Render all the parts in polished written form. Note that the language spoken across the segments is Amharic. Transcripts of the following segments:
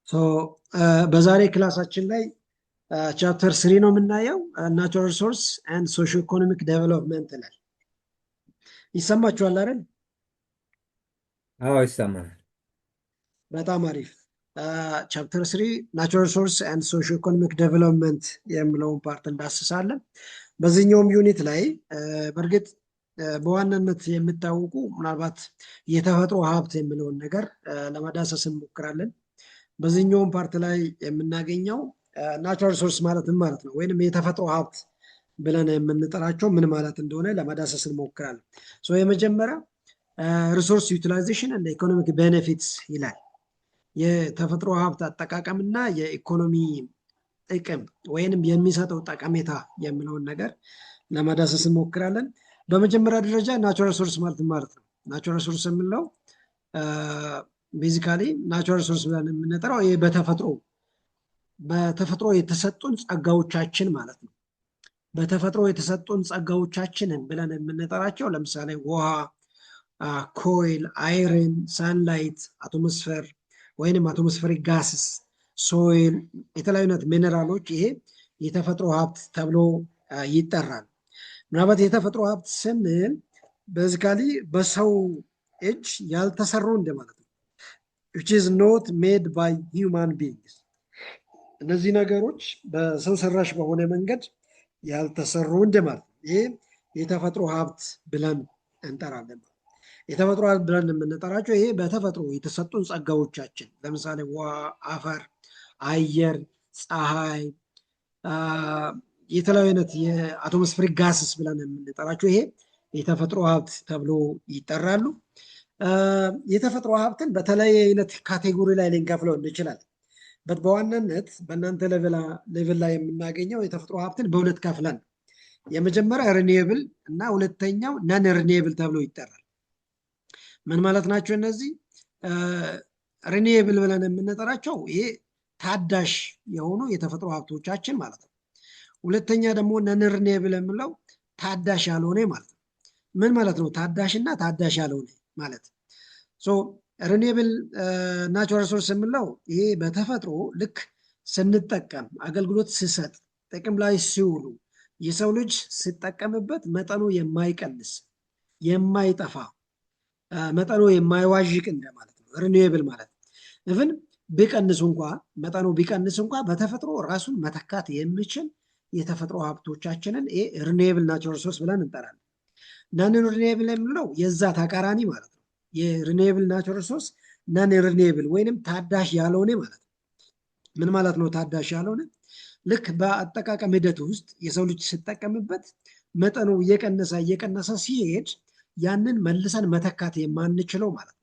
ሶ በዛሬ ክላሳችን ላይ ቻፕተር 3 ነው የምናየው ናቹራል ሪሶርስ ኤንድ ሶሾ ኢኮኖሚክ ዴቨሎፕመንት ላይ ይሰማችኋል አይደል? አዎ ይሰማል። በጣም አሪፍ። ቻፕተር 3 ናቹራል ሪሶርስ ኤንድ ሶሾ ኢኮኖሚክ ዴቨሎፕመንት የሚለውን ፓርት እንዳስሳለን። በዚህኛውም ዩኒት ላይ በእርግጥ በዋናነት የሚታወቁ ምናልባት የተፈጥሮ ሀብት የሚለውን ነገር ለመዳሰስ እንሞክራለን። በዚህኛውም ፓርት ላይ የምናገኘው ናቹራል ሪሶርስ ማለት ምን ማለት ነው ወይንም የተፈጥሮ ሀብት ብለን የምንጠራቸው ምን ማለት እንደሆነ ለመዳሰስ እንሞክራለን። የመጀመሪያ ሪሶርስ ዩቲላይዜሽን እንደ ኢኮኖሚክ ቤኔፊትስ ይላል። የተፈጥሮ ሀብት አጠቃቀምና የኢኮኖሚ ጥቅም ወይንም የሚሰጠው ጠቀሜታ የሚለውን ነገር ለመዳሰስ እንሞክራለን። በመጀመሪያ ደረጃ ናቹራል ሪሶርስ ማለት ነው። ናቹራል ሪሶርስ የምንለው ቤዚካሊ ናቹራል ሪሶርስ ብለን የምንጠራው ይሄ በተፈጥሮ የተሰጡን ጸጋዎቻችን ማለት ነው። በተፈጥሮ የተሰጡን ጸጋዎቻችንን ብለን የምንጠራቸው ለምሳሌ ውሃ፣ ኮይል፣ አይረን፣ ሳንላይት፣ አቶሞስፌር ወይንም አቶሞስፌሪክ ጋስስ፣ ሶይል፣ የተለያዩ አይነት ሚኔራሎች ይሄ የተፈጥሮ ሀብት ተብሎ ይጠራል። ምናልባት የተፈጥሮ ሀብት ስንል ቤዚካሊ በሰው እጅ ያልተሰሩ እንደማለት ነው። which is not made by human beings። እነዚህ ነገሮች በሰው ሰራሽ በሆነ መንገድ ያልተሰሩ እንደማለት ነው። ይሄ የተፈጥሮ ሀብት ብለን እንጠራለን። የተፈጥሮ ሀብት ብለን የምንጠራቸው ይሄ በተፈጥሮ የተሰጡን ጸጋዎቻችን ለምሳሌ ውሃ፣ አፈር፣ አየር፣ ፀሐይ፣ የተለያዩ አይነት የአቶሞስፌሪክ ጋስስ ብለን የምንጠራቸው ይሄ የተፈጥሮ ሀብት ተብሎ ይጠራሉ። የተፈጥሮ ሀብትን በተለያየ አይነት ካቴጎሪ ላይ ልንከፍለው እንችላለን። በዋናነት በእናንተ ሌቭል ላይ የምናገኘው የተፈጥሮ ሀብትን በሁለት ከፍለን፣ የመጀመሪያ ሪኒዌብል እና ሁለተኛው ነን ሪኒዌብል ተብሎ ይጠራል። ምን ማለት ናቸው እነዚህ? ሪኒዌብል ብለን የምንጠራቸው ይሄ ታዳሽ የሆኑ የተፈጥሮ ሀብቶቻችን ማለት ነው። ሁለተኛ ደግሞ ነን ሪኒዌብል የምንለው ታዳሽ ያልሆነ ማለት ነው። ምን ማለት ነው ታዳሽ እና ታዳሽ ያልሆነ ማለት? ሪኒዌብል ናቹራል ሪሶርስ የምንለው ይሄ በተፈጥሮ ልክ ስንጠቀም አገልግሎት ሲሰጥ ጥቅም ላይ ሲውሉ የሰው ልጅ ሲጠቀምበት መጠኑ የማይቀንስ የማይጠፋ መጠኑ የማይዋዥቅ እንደማለት ነው ሪኒዌብል ማለት። ኢቭን ቢቀንስ እንኳ መጠኑ ቢቀንስ እንኳ በተፈጥሮ ራሱን መተካት የሚችል የተፈጥሮ ሀብቶቻችንን ይሄ ሪኒዌብል ናቹራል ሪሶርስ ብለን እንጠራለን። ነን ሪኒዌብል የምንለው የዛ ተቃራኒ ማለት ነው። የሪኒዌብል ናቹራል ሪሶርስ ነን ሪኒዌብል ወይንም ታዳሽ ያልሆነ ማለት ነው። ምን ማለት ነው ታዳሽ ያልሆነ? ልክ በአጠቃቀም ሂደት ውስጥ የሰው ልጅ ሲጠቀምበት መጠኑ እየቀነሰ ሲሄድ ያንን መልሰን መተካት የማንችለው ማለት ነው።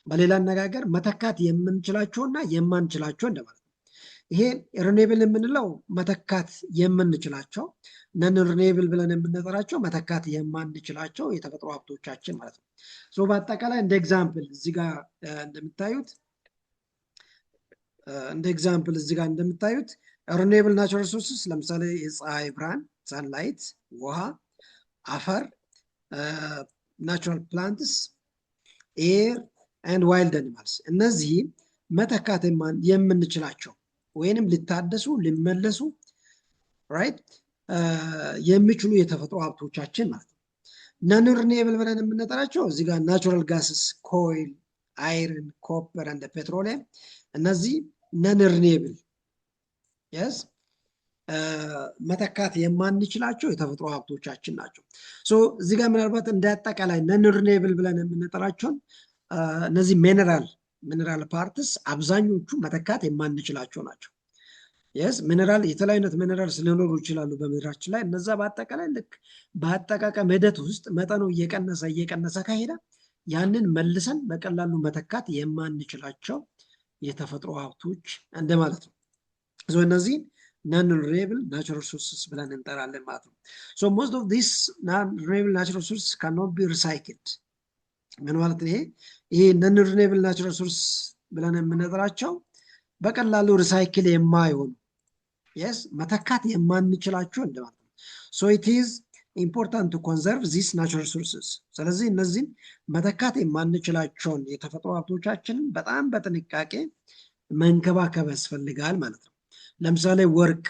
በሌላ አነጋገር መተካት የምንችላቸውና የማንችላቸው እንደማለት ነው። ይሄ ሪኒዌብል የምንለው መተካት የምንችላቸው፣ ነን ሪኒዌብል ብለን የምንጠራቸው መተካት የማንችላቸው የተፈጥሮ ሀብቶቻችን ማለት ነው። በአጠቃላይ እንደ ኤግዛምፕል እዚህ ጋር እንደምታዩት ሪኒዌብል ናቹራል ሪሶርስስ ለምሳሌ የፀሐይ ብርሃን ሳንላይት፣ ውሃ፣ አፈር፣ ናቹራል ፕላንትስ፣ ኤር ኤንድ ዋይልድ አኒማልስ እነዚህ መተካት የምንችላቸው ወይንም ሊታደሱ ሊመለሱ ራይት የሚችሉ የተፈጥሮ ሀብቶቻችን ማለት ነው። ነን ሪኒዌብል ብለን የምንጠራቸው እዚህ ጋር ናቹራል ጋስስ፣ ኮይል፣ አይረን፣ ኮፐር እንደ ፔትሮሊየም እነዚህ ነን ሪኒዌብል የስ መተካት የማንችላቸው የተፈጥሮ ሀብቶቻችን ናቸው። እዚህ ጋር ምናልባት እንደ አጠቃላይ ነን ሪኒዌብል ብለን የምንጠራቸውን እነዚህ ሚነራል ፓርትስ አብዛኞቹ መተካት የማንችላቸው ናቸው። የስ ሚነራል የተለያዩ አይነት ሚነራልስ ሊኖሩ ይችላሉ በምድራችን ላይ። እነዛ በአጠቃላይ ልክ በአጠቃቀም ሂደት ውስጥ መጠኑ እየቀነሰ ከሄደ ያንን መልሰን በቀላሉ መተካት የማንችላቸው የተፈጥሮ ሀብቶች እንደማለት ነው። እነዚህ ነን ሪኒዌብል ናቹራል ሪሶርስስ ብለን እንጠራለን ማለት ነው። ሞስት ኦፍ ዲስ ነን ሪኒዌብል ናቹራል ሪሶርስ ካኖት ቢ ሪሳይክልድ። ምን ማለት ነው? ይሄ ነን ሪኒዌብል ናቹራል ሪሶርስ ብለን የምንጠራቸው በቀላሉ ሪሳይክል የማይሆኑ የስ መተካት የማንችላቸው እንደማለት ነው። ኢት ኢዝ ኢምፖርታንት ቱ ኮንዘርቭ ዚስ ናቹራል ሪሶርስስ። ስለዚህ እነዚህን መተካት የማንችላቸውን የተፈጥሮ ሀብቶቻችንን በጣም በጥንቃቄ መንከባከብ ያስፈልጋል ማለት ነው። ለምሳሌ ወርቅ፣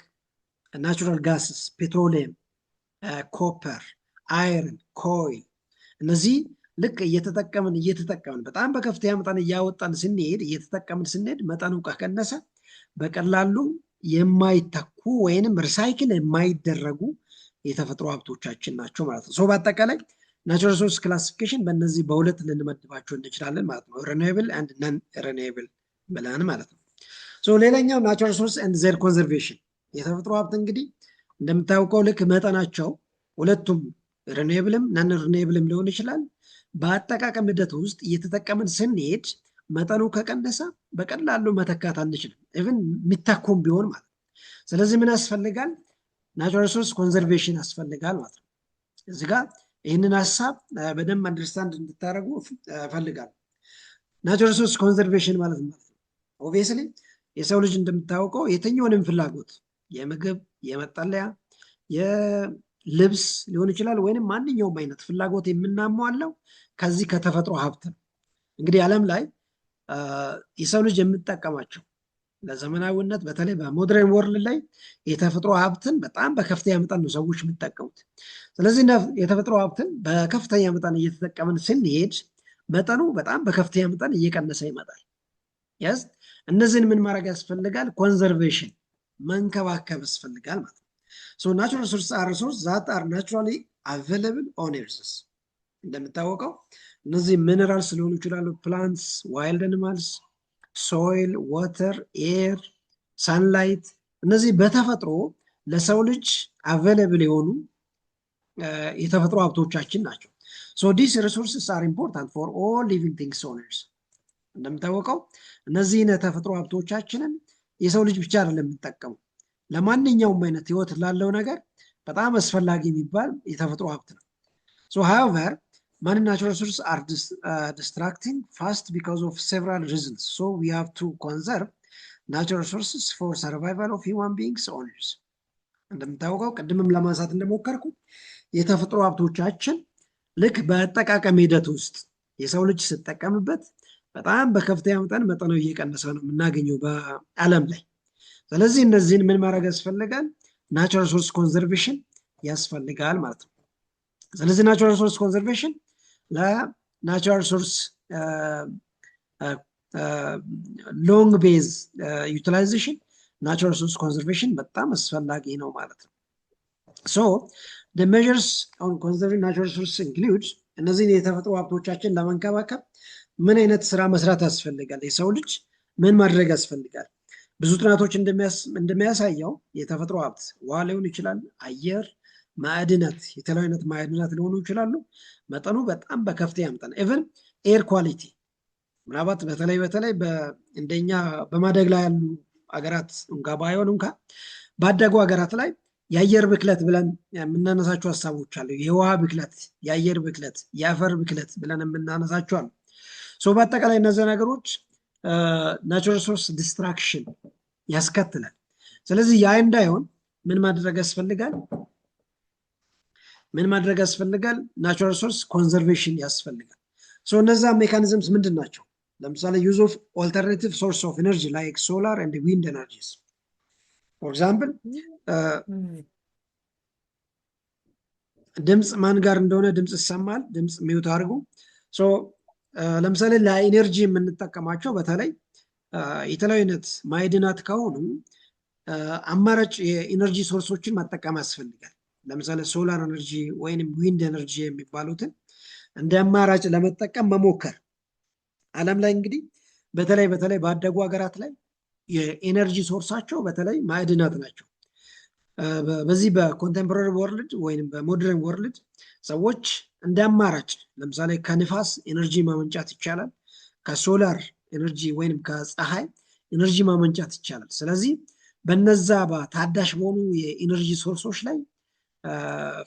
ናቹራል ጋስስ፣ ፔትሮሊየም፣ ኮፐር፣ አይረን፣ ኮይል እነዚህ ልክ እየተጠቀምን በጣም በከፍተኛ መጠን እያወጣን ስንሄድ መጠኑ ከቀነሰ በቀላሉ የማይተኩ ወይንም ሪሳይክል የማይደረጉ የተፈጥሮ ሀብቶቻችን ናቸው ማለት ነው። በአጠቃላይ ናቹራል ሪሶርስ ክላሲፊኬሽን በእነዚህ በሁለት ልንመድባቸው እንችላለን ማለት ነው። ሪኒዌብል ኤንድ ነን ሪኒዌብል ብለን ማለት ነው። ሌላኛው ናቹራል ሪሶርስ ኤንድ ዜር ኮንዘርቬሽን። የተፈጥሮ ሀብት እንግዲህ እንደምታውቀው ልክ መጠናቸው ሁለቱም ሪኒዌብልም ነን ሪኒዌብልም ሊሆን ይችላል። በአጠቃቀም ሂደት ውስጥ እየተጠቀምን ስንሄድ መጠኑ ከቀነሰ በቀላሉ መተካት አንችልም፣ ኢቭን የሚታኩም ቢሆን ማለት ነው። ስለዚህ ምን ያስፈልጋል? ናቹራል ሪሶርስ ኮንዘርቬሽን ያስፈልጋል ማለት ነው። እዚህ ጋር ይህንን ሀሳብ በደንብ አንደርስታንድ እንድታደርጉ እፈልጋለሁ። ናቹራል ሪሶርስ ኮንዘርቬሽን ማለት ነው ኦብቪየስሊ የሰው ልጅ እንደምታውቀው የትኛውንም ፍላጎት የምግብ፣ የመጠለያ፣ የልብስ ሊሆን ይችላል ወይንም ማንኛውም አይነት ፍላጎት የምናሟላው ከዚህ ከተፈጥሮ ሀብት ነው። እንግዲህ ዓለም ላይ የሰው ልጅ የምጠቀማቸው ለዘመናዊነት በተለይ በሞደርን ወርልድ ላይ የተፈጥሮ ሀብትን በጣም በከፍተኛ መጠን ነው ሰዎች የሚጠቀሙት። ስለዚህ የተፈጥሮ ሀብትን በከፍተኛ መጠን እየተጠቀምን ስንሄድ መጠኑ በጣም በከፍተኛ መጠን እየቀነሰ ይመጣል። ያዝ እነዚህን ምን ማድረግ ያስፈልጋል? ኮንዘርቬሽን መንከባከብ ያስፈልጋል ማለት ነው። ናቹራል ሪሶርስ አር ሪሶርስ ዛት አር ናቹራሊ አቬለብል ኦን ኤርዝ። እንደምታወቀው እነዚህ ሚነራልስ ሊሆኑ ይችላሉ፣ ፕላንትስ፣ ዋይልድ አኒማልስ፣ ሶይል፣ ዋተር፣ ኤር፣ ሳንላይት እነዚህ በተፈጥሮ ለሰው ልጅ አቬለብል የሆኑ የተፈጥሮ ሀብቶቻችን ናቸው። ዲስ ሪሶርስስ አር ኢምፖርታንት ፎር ኦል ሊቪንግ ቲንግስ ኦን ኤርዝ። እንደምታወቀው እነዚህን የተፈጥሮ ሀብቶቻችንን የሰው ልጅ ብቻ አይደለም የሚጠቀመው፣ ለማንኛውም አይነት ህይወት ላለው ነገር በጣም አስፈላጊ የሚባል የተፈጥሮ ሀብት ነው። however many natural resources are distracting fast because of several reasons, so we have to conserve natural resources for survival of human beings on earth. እንደምታወቀው ቅድምም ለማንሳት እንደሞከርኩ የተፈጥሮ ሀብቶቻችን ልክ በአጠቃቀም ሂደት ውስጥ የሰው ልጅ ሲጠቀምበት በጣም በከፍተኛ መጠኑ እየቀነሰ ነው የምናገኘው በዓለም ላይ። ስለዚህ እነዚህን ምን ማድረግ ያስፈልጋል? ናቹራል ሪሶርስ ኮንዘርቬሽን ያስፈልጋል ማለት ነው። ስለዚህ ናቹራል ሪሶርስ ኮንዘርቬሽን ለናቹራል ሪሶርስ ሎንግ ቤዝ ዩቲላይዜሽን ናቹራል ሪሶርስ ኮንዘርቬሽን በጣም አስፈላጊ ነው ማለት ነው። the measures on conserving natural resources include እነዚህን የተፈጥሮ ሀብቶቻችን ለመንከባከብ ምን አይነት ስራ መስራት ያስፈልጋል? የሰው ልጅ ምን ማድረግ ያስፈልጋል? ብዙ ጥናቶች እንደሚያሳየው የተፈጥሮ ሀብት ውሃ ሊሆን ይችላል፣ አየር፣ ማዕድናት፣ የተለያዩ አይነት ማዕድናት ሊሆኑ ይችላሉ። መጠኑ በጣም በከፍተኛ መጠን ኢቨን ኤር ኳሊቲ ምናልባት በተለይ እንደኛ በማደግ ላይ ያሉ ሀገራት እንኳ ባይሆን እንኳ ባደጉ ሀገራት ላይ የአየር ብክለት ብለን የምናነሳቸው ሀሳቦች አሉ። የውሃ ብክለት፣ የአየር ብክለት፣ የአፈር ብክለት ብለን የምናነሳቸው አሉ። በአጠቃላይ እነዚህ ነገሮች ናቹራል ሪሶርስ ዲስትራክሽን ያስከትላል። ስለዚህ ያ እንዳይሆን ምን ማድረግ ያስፈልጋል? ናቹራል ሪሶርስ ኮንዘርቬሽን ያስፈልጋል። እነዛ ሜካኒዝምስ ምንድን ናቸው? ለምሳሌ ዩዝ ኦፍ ኦልተርናቲቭ ሶርስ ኦፍ ኤነርጂ ላይክ ሶላር ኤንድ ዊንድ ኤነርጂስ ፎር ኤግዛምፕል። ድምፅ ማን ጋር እንደሆነ ድምፅ ይሰማል። ድምፅ ሚውት አድርጉ። ለምሳሌ ለኢነርጂ የምንጠቀማቸው በተለይ የተለያዩ አይነት ማዕድናት ከሆኑ አማራጭ የኢነርጂ ሶርሶችን መጠቀም ያስፈልጋል። ለምሳሌ ሶላር ኤነርጂ ወይንም ዊንድ ኤነርጂ የሚባሉትን እንደ አማራጭ ለመጠቀም መሞከር። ዓለም ላይ እንግዲህ በተለይ ባደጉ ሀገራት ላይ የኢነርጂ ሶርሳቸው በተለይ ማዕድናት ናቸው። በዚህ በኮንቴምፖራሪ ወርልድ ወይም በሞደርን ወርልድ ሰዎች እንደ አማራጭ ለምሳሌ ከንፋስ ኤነርጂ ማመንጫት ይቻላል፣ ከሶላር ኤነርጂ ወይም ከፀሐይ ኤነርጂ ማመንጫት ይቻላል። ስለዚህ በነዛ በታዳሽ በሆኑ የኤነርጂ ሶርሶች ላይ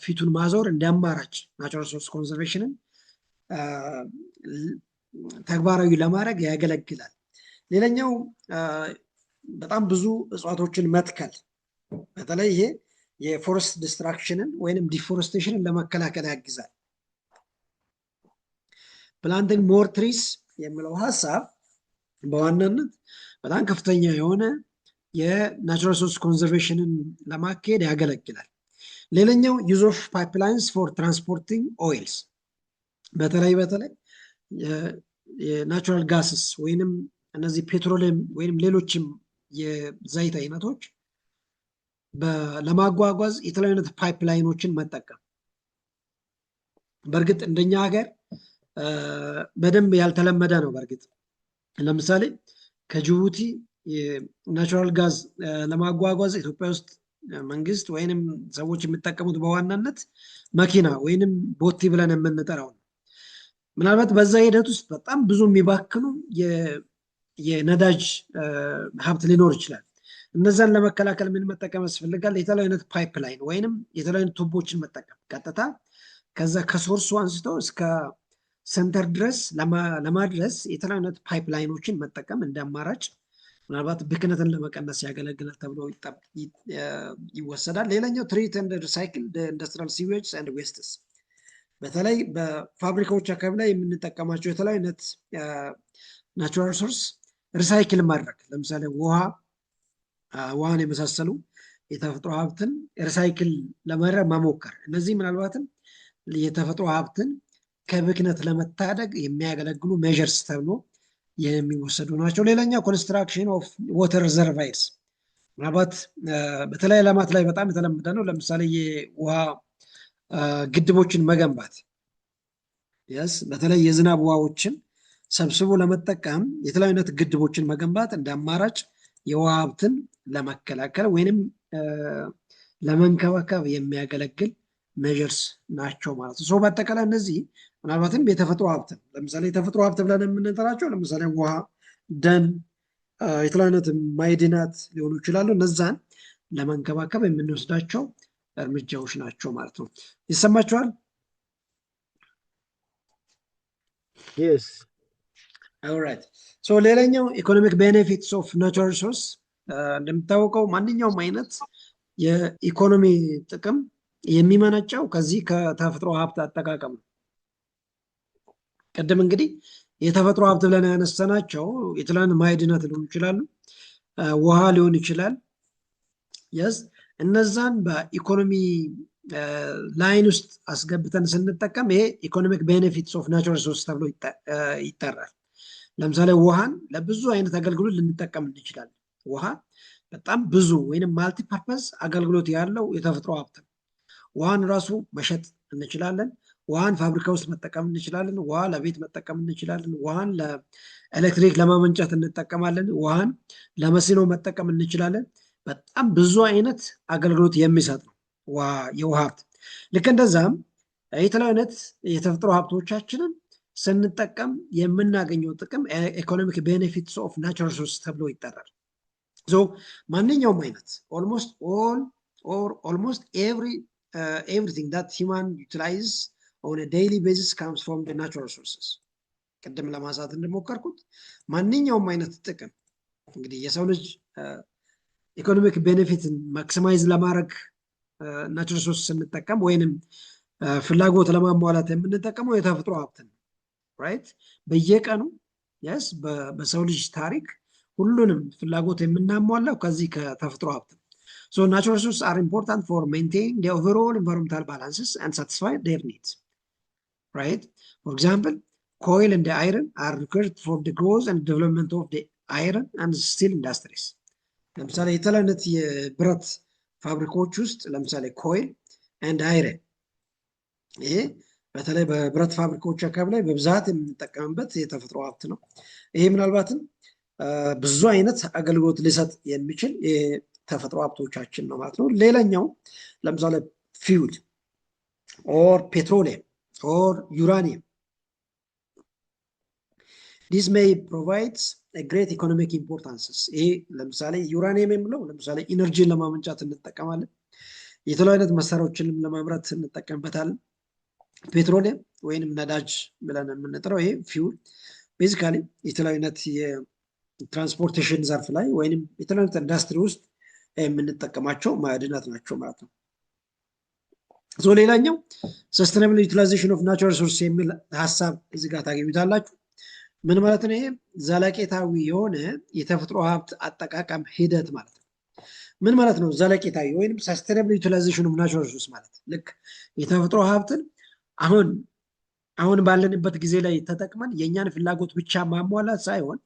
ፊቱን ማዞር እንደ አማራጭ ናቹራል ሪሶርስ ኮንዘርቬሽንን ተግባራዊ ለማድረግ ያገለግላል። ሌላኛው በጣም ብዙ እጽዋቶችን መትከል፣ በተለይ ይሄ የፎረስት ዲስትራክሽንን ወይንም ዲፎረስቴሽንን ለመከላከል ያግዛል። ፕላንቲንግ ሞር ትሪስ የሚለው ሀሳብ በዋናነት በጣም ከፍተኛ የሆነ የናቹራል ሪሶርስ ኮንዘርቬሽንን ለማካሄድ ያገለግላል። ሌላኛው ዩዝ ኦፍ ፓይፕላይንስ ፎር ትራንስፖርቲንግ ኦይልስ፣ በተለይ የናቹራል ጋስስ ወይንም እነዚህ ፔትሮሊየም ወይንም ሌሎችም የዘይት አይነቶች ለማጓጓዝ የተለያዩ አይነት ፓይፕላይኖችን መጠቀም። በእርግጥ እንደኛ ሀገር በደንብ ያልተለመደ ነው። በእርግጥ ለምሳሌ ከጅቡቲ ናቹራል ጋዝ ለማጓጓዝ ኢትዮጵያ ውስጥ መንግስት ወይንም ሰዎች የሚጠቀሙት በዋናነት መኪና ወይንም ቦቲ ብለን የምንጠራው ነው። ምናልባት በዛ ሂደት ውስጥ በጣም ብዙ የሚባክኑ የነዳጅ ሀብት ሊኖር ይችላል። እነዛን ለመከላከል ምን መጠቀም ያስፈልጋል? የተለያዩ አይነት ፓይፕላይን ወይንም የተለያዩ አይነት ቱቦችን መጠቀም፣ ቀጥታ ከዛ ከሶርሱ አንስቶ እስከ ሰንተር ድረስ ለማድረስ የተለያዩ አይነት ፓይፕላይኖችን መጠቀም እንደ አማራጭ ምናልባት ብክነትን ለመቀነስ ያገለግላል ተብሎ ይወሰዳል። ሌላኛው ትሪት ኤንድ ሪሳይክል ኢንዱስትሪያል ሲዌጅስ ኤንድ ዌስትስ፣ በተለይ በፋብሪካዎች አካባቢ ላይ የምንጠቀማቸው የተለያዩ አይነት ናቹራል ሪሶርስ ሪሳይክል ማድረግ፣ ለምሳሌ ውሃን የመሳሰሉ የተፈጥሮ ሀብትን ሪሳይክል ለማድረግ መሞከር። እነዚህ ምናልባትም የተፈጥሮ ሀብትን ከብክነት ለመታደግ የሚያገለግሉ ሜዥርስ ተብሎ የሚወሰዱ ናቸው። ሌላኛው ኮንስትራክሽን ኦፍ ዋተር ሪዘርቫይርስ፣ ምናልባት በተለያዩ ዓለማት ላይ በጣም የተለመደ ነው። ለምሳሌ የውሃ ግድቦችን መገንባት፣ በተለይ የዝናብ ውሃዎችን ሰብስቦ ለመጠቀም የተለያዩ አይነት ግድቦችን መገንባት እንደ አማራጭ የውሃ ሀብትን ለመከላከል ወይንም ለመንከባከብ የሚያገለግል ሜዥርስ ናቸው ማለት ነው። በአጠቃላይ እነዚህ ምናልባትም የተፈጥሮ ሀብትን ለምሳሌ የተፈጥሮ ሀብት ብለን የምንጠራቸው ለምሳሌ ውሃ፣ ደን፣ የተለያዩ አይነት ማዕድናት ሊሆኑ ይችላሉ። እነዛን ለመንከባከብ የምንወስዳቸው እርምጃዎች ናቸው ማለት ነው። ይሰማችኋል? Yes. ኦልራይት። ሌላኛው ኢኮኖሚክ ቤኔፊትስ ኦፍ ናቹራል ሪሶርስ፣ እንደሚታወቀው ማንኛውም አይነት የኢኮኖሚ ጥቅም የሚመነጨው ከዚህ ከተፈጥሮ ሀብት አጠቃቀም ነው። ቅድም እንግዲህ የተፈጥሮ ሀብት ብለን ያነሳናቸው የተለያዩ ማዕድናት ሊሆኑ ይችላሉ፣ ውሃ ሊሆን ይችላል። እነዛን በኢኮኖሚ ላይን ውስጥ አስገብተን ስንጠቀም ይሄ ኢኮኖሚክ ቤኔፊትስ ኦፍ ናቹራል ሪሶርስ ተብሎ ይጠራል። ለምሳሌ ውሃን ለብዙ አይነት አገልግሎት ልንጠቀም እንችላለን። ውሃ በጣም ብዙ ወይም ማልቲ ፐርፐዝ አገልግሎት ያለው የተፈጥሮ ሀብት ነው። ውሃን ራሱ መሸጥ እንችላለን። ውሃን ፋብሪካ ውስጥ መጠቀም እንችላለን። ውሃ ለቤት መጠቀም እንችላለን። ውሃን ለኤሌክትሪክ ለማመንጨት እንጠቀማለን። ውሃን ለመስኖ መጠቀም እንችላለን። በጣም ብዙ አይነት አገልግሎት የሚሰጥ ነው የውሃ ሀብት። ልክ እንደዛም የተለያዩ አይነት የተፈጥሮ ሀብቶቻችንን ስንጠቀም የምናገኘው ጥቅም ኢኮኖሚክ ቤኔፊትስ ኦፍ ናቹራል ሪሶርስ ተብሎ ይጠራል። ማንኛውም አይነት ኦልሞስት ኤቭሪቲንግ ዳት ሂውማን ዩቲላይዝ ኦን ዴይሊ ቤዚስ ካምስ ፍሮም ናቹራል ሪሶርስስ። ቅድም ለማንሳት እንደሞከርኩት ማንኛውም አይነት ጥቅም እንግዲህ የሰው ልጅ ኢኮኖሚክ ቤኔፊትን ማክሲማይዝ ለማድረግ ናቹራል ሪሶርስ ስንጠቀም ወይንም ፍላጎት ለማሟላት የምንጠቀመው የተፈጥሮ ሀብት ነው። ራይት? በየቀኑ በሰው ልጅ ታሪክ ሁሉንም ፍላጎት የምናሟላው ከዚህ ከተፈጥሮ ሀብት ነው። ናቹራል ሪሶርስ አር ኢምፖርታንት ፎር ሜንቴን ደ ኦቨርኦል ኢንቫይሮንመንታል ባላንስስ ኤንድ ሳቲስፋይ ዴር ኒድስ። ራይት? ፎር ኤግዛምፕል ኮይል ኤንድ አይረን አር ሪኳየርድ ፎር ደ ግሮዝ ኤንድ ዴቨሎፕመንት ኦፍ ደ አይረን ኤንድ ስቲል ኢንዱስትሪስ። ለምሳሌ የተለያዩ አይነት የብረት ፋብሪካዎች ውስጥ ለምሳሌ ኮይል ኤንድ አይረን፣ ይሄ በተለይ በብረት ፋብሪካዎች አካባቢ ላይ በብዛት የምንጠቀምበት የተፈጥሮ ሀብት ነው። ይሄ ምናልባትም ብዙ አይነት አገልግሎት ሊሰጥ የሚችል የተፈጥሮ ሀብቶቻችን ነው ማለት ነው። ሌላኛው ለምሳሌ ፊውል ኦር ፔትሮሊየም ኦር ዩራኒየም ዲስ ሜይ ፕሮቫይድስ ግሬት ኢኮኖሚክ ኢምፖርታንስስ። ይሄ ለምሳሌ ዩራኒየም የምለው ለምሳሌ ኢነርጂን ለማመንጫት እንጠቀማለን። የተለያዩ አይነት መሳሪያዎችንም ለማምረት እንጠቀምበታለን። ፔትሮሊየም ወይንም ነዳጅ ብለን የምንጠራው ይሄ ፊውል ቤዚካሊ የተለያዩ አይነት የትራንስፖርቴሽን ዘርፍ ላይ ወይንም የተለያዩ አይነት ኢንዱስትሪ ውስጥ የምንጠቀማቸው ማዕድናት ናቸው ማለት ነው። ሌላኛው ሰስተናብል ዩቲላይዜሽን ኦፍ ናቹራል ሪሶርስ የሚል ሀሳብ እዚህ ጋር ታገኙታላችሁ። ምን ማለት ነው? ይሄ ዘለቄታዊ የሆነ የተፈጥሮ ሀብት አጠቃቀም ሂደት ማለት ነው። ምን ማለት ነው? ዘለቄታዊ ወይም ሰስቴናብል ዩቲላይዜሽን ኦፍ ናቹራል ሪሶርስ ማለት ልክ የተፈጥሮ ሀብትን አሁን ባለንበት ጊዜ ላይ ተጠቅመን የእኛን ፍላጎት ብቻ ማሟላት ሳይሆን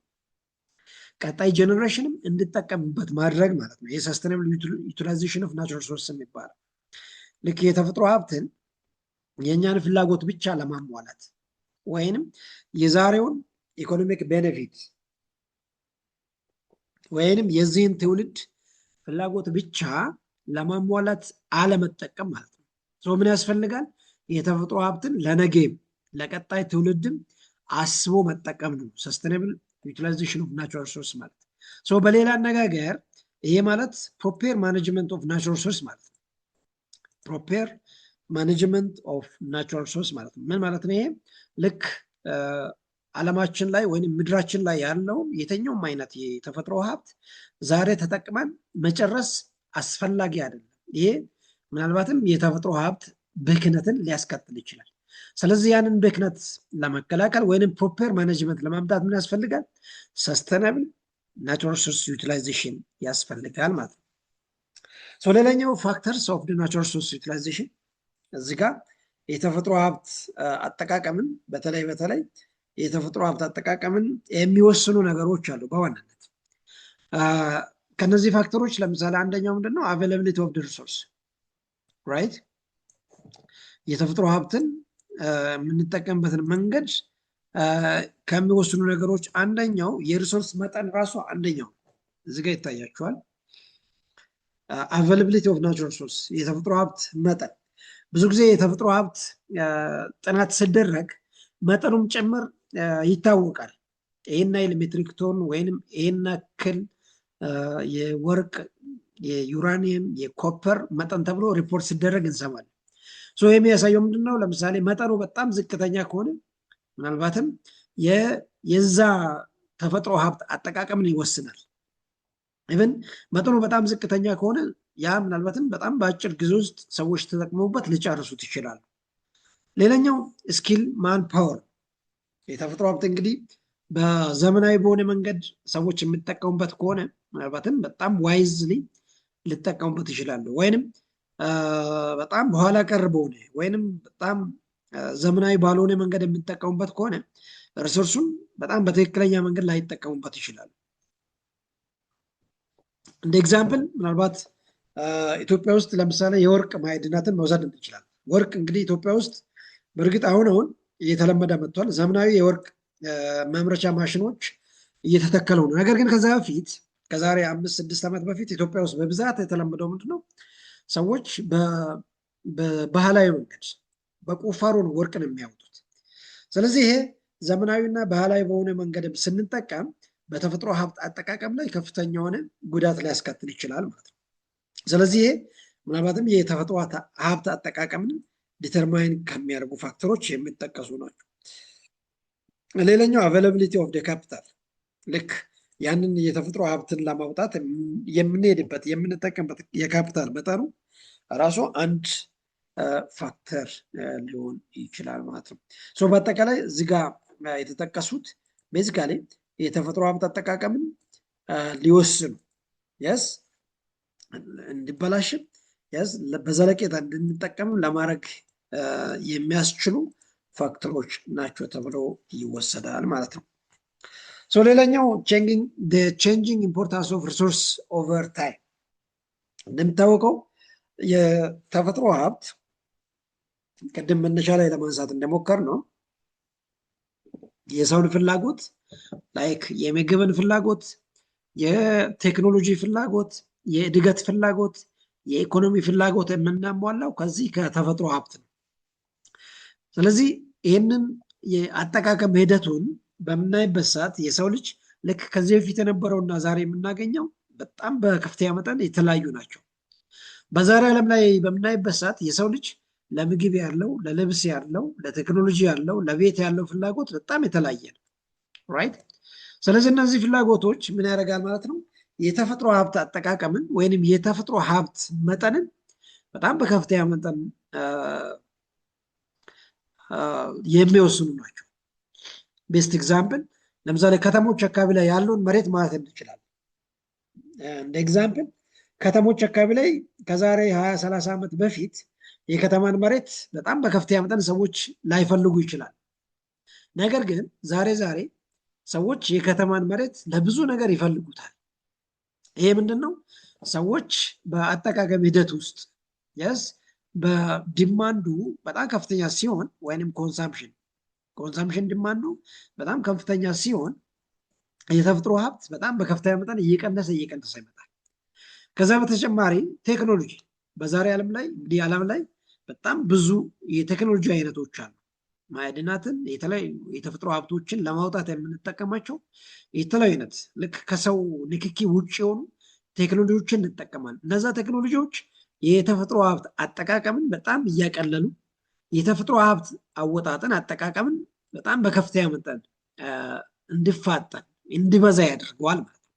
ቀጣይ ጀኔሬሽንም እንድጠቀምበት ማድረግ ማለት ነው። ይህ ሰስቴናብል ዩቲላይዜሽን ኦፍ ናቹራል ሪሶርስ የሚባለው ልክ የተፈጥሮ ሀብትን የእኛን ፍላጎት ብቻ ለማሟላት ወይንም የዛሬውን ኢኮኖሚክ ቤኔፊት ወይንም የዚህን ትውልድ ፍላጎት ብቻ ለማሟላት አለመጠቀም ማለት ነው። ምን ያስፈልጋል? የተፈጥሮ ሀብትን ለነገም ለቀጣይ ትውልድም አስቦ መጠቀም ነው ሰስቴናብል ዩቲላይዜሽን ኦፍ ናቹራል ሪሶርስ ማለት። በሌላ አነጋገር ይሄ ማለት ፕሮፔር ማኔጅመንት ኦፍ ናቹራል ሪሶርስ ማለት ነው። ፕሮፔር ማኔጅመንት ኦፍ ናቹራል ሪሶርስ ማለት ነው። ምን ማለት ነው? ይሄ ልክ ዓለማችን ላይ ወይም ምድራችን ላይ ያለው የተኛውም አይነት የተፈጥሮ ሀብት ዛሬ ተጠቅመን መጨረስ አስፈላጊ አይደለም። ይሄ ምናልባትም የተፈጥሮ ሀብት ብክነትን ሊያስከትል ይችላል። ስለዚህ ያንን ብክነት ለመከላከል ወይም ፕሮፐር ማኔጅመንት ለማምጣት ምን ያስፈልጋል? ሰስተናብል ናቹራል ሪሶርስ ዩቲላይዜሽን ያስፈልጋል ማለት ነው። ሌላኛው ፋክተርስ ኦፍ ናቹራል ሪሶርስ ዩቲላይዜሽን እዚህ ጋር የተፈጥሮ ሀብት አጠቃቀምን በተለይ የተፈጥሮ ሀብት አጠቃቀምን የሚወስኑ ነገሮች አሉ። በዋናነት ከነዚህ ፋክተሮች ለምሳሌ አንደኛው ምንድነው? አቬይላቢሊቲ ኦፍ ሪሶርስ ራይት። የተፈጥሮ ሀብትን የምንጠቀምበትን መንገድ ከሚወስኑ ነገሮች አንደኛው የሪሶርስ መጠን ራሱ አንደኛው እዚህ ጋር ይታያቸዋል። አቬይላቢሊቲ ኦፍ ናቹራል ሪሶርስ የተፈጥሮ ሀብት መጠን ብዙ ጊዜ የተፈጥሮ ሀብት ጥናት ሲደረግ መጠኑም ጭምር ይታወቃል። ይህን ያህል ሜትሪክ ቶን ወይንም ይህን ያክል የወርቅ፣ የዩራኒየም፣ የኮፐር መጠን ተብሎ ሪፖርት ሲደረግ እንሰማለን። የሚያሳየው ምንድነው? ለምሳሌ መጠኑ በጣም ዝቅተኛ ከሆነ ምናልባትም የዛ ተፈጥሮ ሀብት አጠቃቀምን ይወስናል። ኢቨን መጠኑ በጣም ዝቅተኛ ከሆነ ያ ምናልባትም በጣም በአጭር ጊዜ ውስጥ ሰዎች ተጠቅመውበት ሊጨርሱት ይችላሉ። ሌላኛው ስኪል ማን ፓወር የተፈጥሮ ሀብት እንግዲህ በዘመናዊ በሆነ መንገድ ሰዎች የሚጠቀሙበት ከሆነ ምናልባትም በጣም ዋይዝሊ ሊጠቀሙበት ይችላሉ። ወይንም በጣም በኋላ ቀር በሆነ ወይንም በጣም ዘመናዊ ባልሆነ መንገድ የሚጠቀሙበት ከሆነ ሪሶርሱን በጣም በትክክለኛ መንገድ ላይጠቀሙበት ይችላሉ። እንደ ኤግዛምፕል ምናልባት ኢትዮጵያ ውስጥ ለምሳሌ የወርቅ ማዕድናትን መውሰድ እንችላለን። ወርቅ እንግዲህ ኢትዮጵያ ውስጥ በእርግጥ አሁን እየተለመደ መጥቷል። ዘመናዊ የወርቅ ማምረቻ ማሽኖች እየተተከሉ ነው። ነገር ግን ከዛ በፊት ከዛሬ 5-6 ዓመት በፊት ኢትዮጵያ ውስጥ በብዛት የተለመደው ምንድነው? ሰዎች በባህላዊ መንገድ በቁፋሮ ነው ወርቅን የሚያወጡት። ስለዚህ ይሄ ዘመናዊና ባህላዊ በሆነ መንገድ ስንጠቀም በተፈጥሮ ሀብት አጠቃቀም ላይ ከፍተኛ የሆነ ጉዳት ሊያስከትል ይችላል ማለት ነው። ስለዚህ ይሄ ምናልባትም የተፈጥሮ ሀብት አጠቃቀምን ዲተርማይን ከሚያደርጉ ፋክተሮች የሚጠቀሱ ናቸው። ሌላኛው አቬይላቢሊቲ ኦፍ ካፒታል ልክ ያንን የተፈጥሮ ሀብትን ለማውጣት የምንሄድበት የምንጠቀምበት የካፒታል መጠኑ ራሱ አንድ ፋክተር ሊሆን ይችላል ማለት ነው። በአጠቃላይ እዚህ ጋር የተጠቀሱት ቤዚካሊ የተፈጥሮ ሀብት አጠቃቀምን ሊወስኑ የስ እንዲበላሽም የስ በዘለቄታ እንድንጠቀምም ለማድረግ የሚያስችሉ ፋክተሮች ናቸው ተብሎ ይወሰዳል ማለት ነው። ሌላኛው ቼንጂንግ ኢምፖርታንስ ኦፍ ሪሶርስ ኦቨር ታይም። እንደሚታወቀው የተፈጥሮ ሀብት ቅድም መነሻ ላይ ለማንሳት እንደሞከር ነው የሰውን ፍላጎት ላይክ የምግብን ፍላጎት፣ የቴክኖሎጂ ፍላጎት፣ የእድገት ፍላጎት፣ የኢኮኖሚ ፍላጎት የምናሟላው ከዚህ ከተፈጥሮ ሀብት ነው። ስለዚህ ይህንን የአጠቃቀም ሂደቱን በምናይበት ሰዓት የሰው ልጅ ልክ ከዚህ በፊት የነበረውና ዛሬ የምናገኘው በጣም በከፍተኛ መጠን የተለያዩ ናቸው። በዛሬ ዓለም ላይ በምናይበት ሰዓት የሰው ልጅ ለምግብ ያለው፣ ለልብስ ያለው፣ ለቴክኖሎጂ ያለው፣ ለቤት ያለው ፍላጎት በጣም የተለያየ ነው ራይት። ስለዚህ እነዚህ ፍላጎቶች ምን ያደርጋል ማለት ነው? የተፈጥሮ ሀብት አጠቃቀምን ወይንም የተፈጥሮ ሀብት መጠንን በጣም በከፍተኛ መጠን የሚወስኑ ናቸው። ቤስት ኤግዛምፕል ለምሳሌ ከተሞች አካባቢ ላይ ያለውን መሬት ማለት እንችላለን። እንደ ኤግዛምፕል ከተሞች አካባቢ ላይ ከዛሬ 20-30 ዓመት በፊት የከተማን መሬት በጣም በከፍተኛ መጠን ሰዎች ላይፈልጉ ይችላል። ነገር ግን ዛሬ ሰዎች የከተማን መሬት ለብዙ ነገር ይፈልጉታል። ይሄ ምንድን ነው? ሰዎች በአጠቃቀም ሂደት ውስጥ የስ በዲማንዱ በጣም ከፍተኛ ሲሆን ወይም ኮንሳምፕሽን ዲማንዱ በጣም ከፍተኛ ሲሆን የተፈጥሮ ሀብት በጣም በከፍተኛ መጠን እየቀነሰ ይመጣል። ከዛ በተጨማሪ ቴክኖሎጂ በዛሬ ዓለም ላይ እንግዲህ ዓለም ላይ በጣም ብዙ የቴክኖሎጂ አይነቶች አሉ። ማዕድናትን የተለያዩ የተፈጥሮ ሀብቶችን ለማውጣት የምንጠቀማቸው የተለያዩ አይነት ልክ ከሰው ንክኪ ውጭ የሆኑ ቴክኖሎጂዎችን እንጠቀማለን። እነዛ ቴክኖሎጂዎች የተፈጥሮ ሀብት አጠቃቀምን በጣም እያቀለሉ የተፈጥሮ ሀብት አወጣጥን አጠቃቀምን በጣም በከፍተኛ መጠን እንዲፋጠን እንዲበዛ ያደርገዋል ማለት ነው።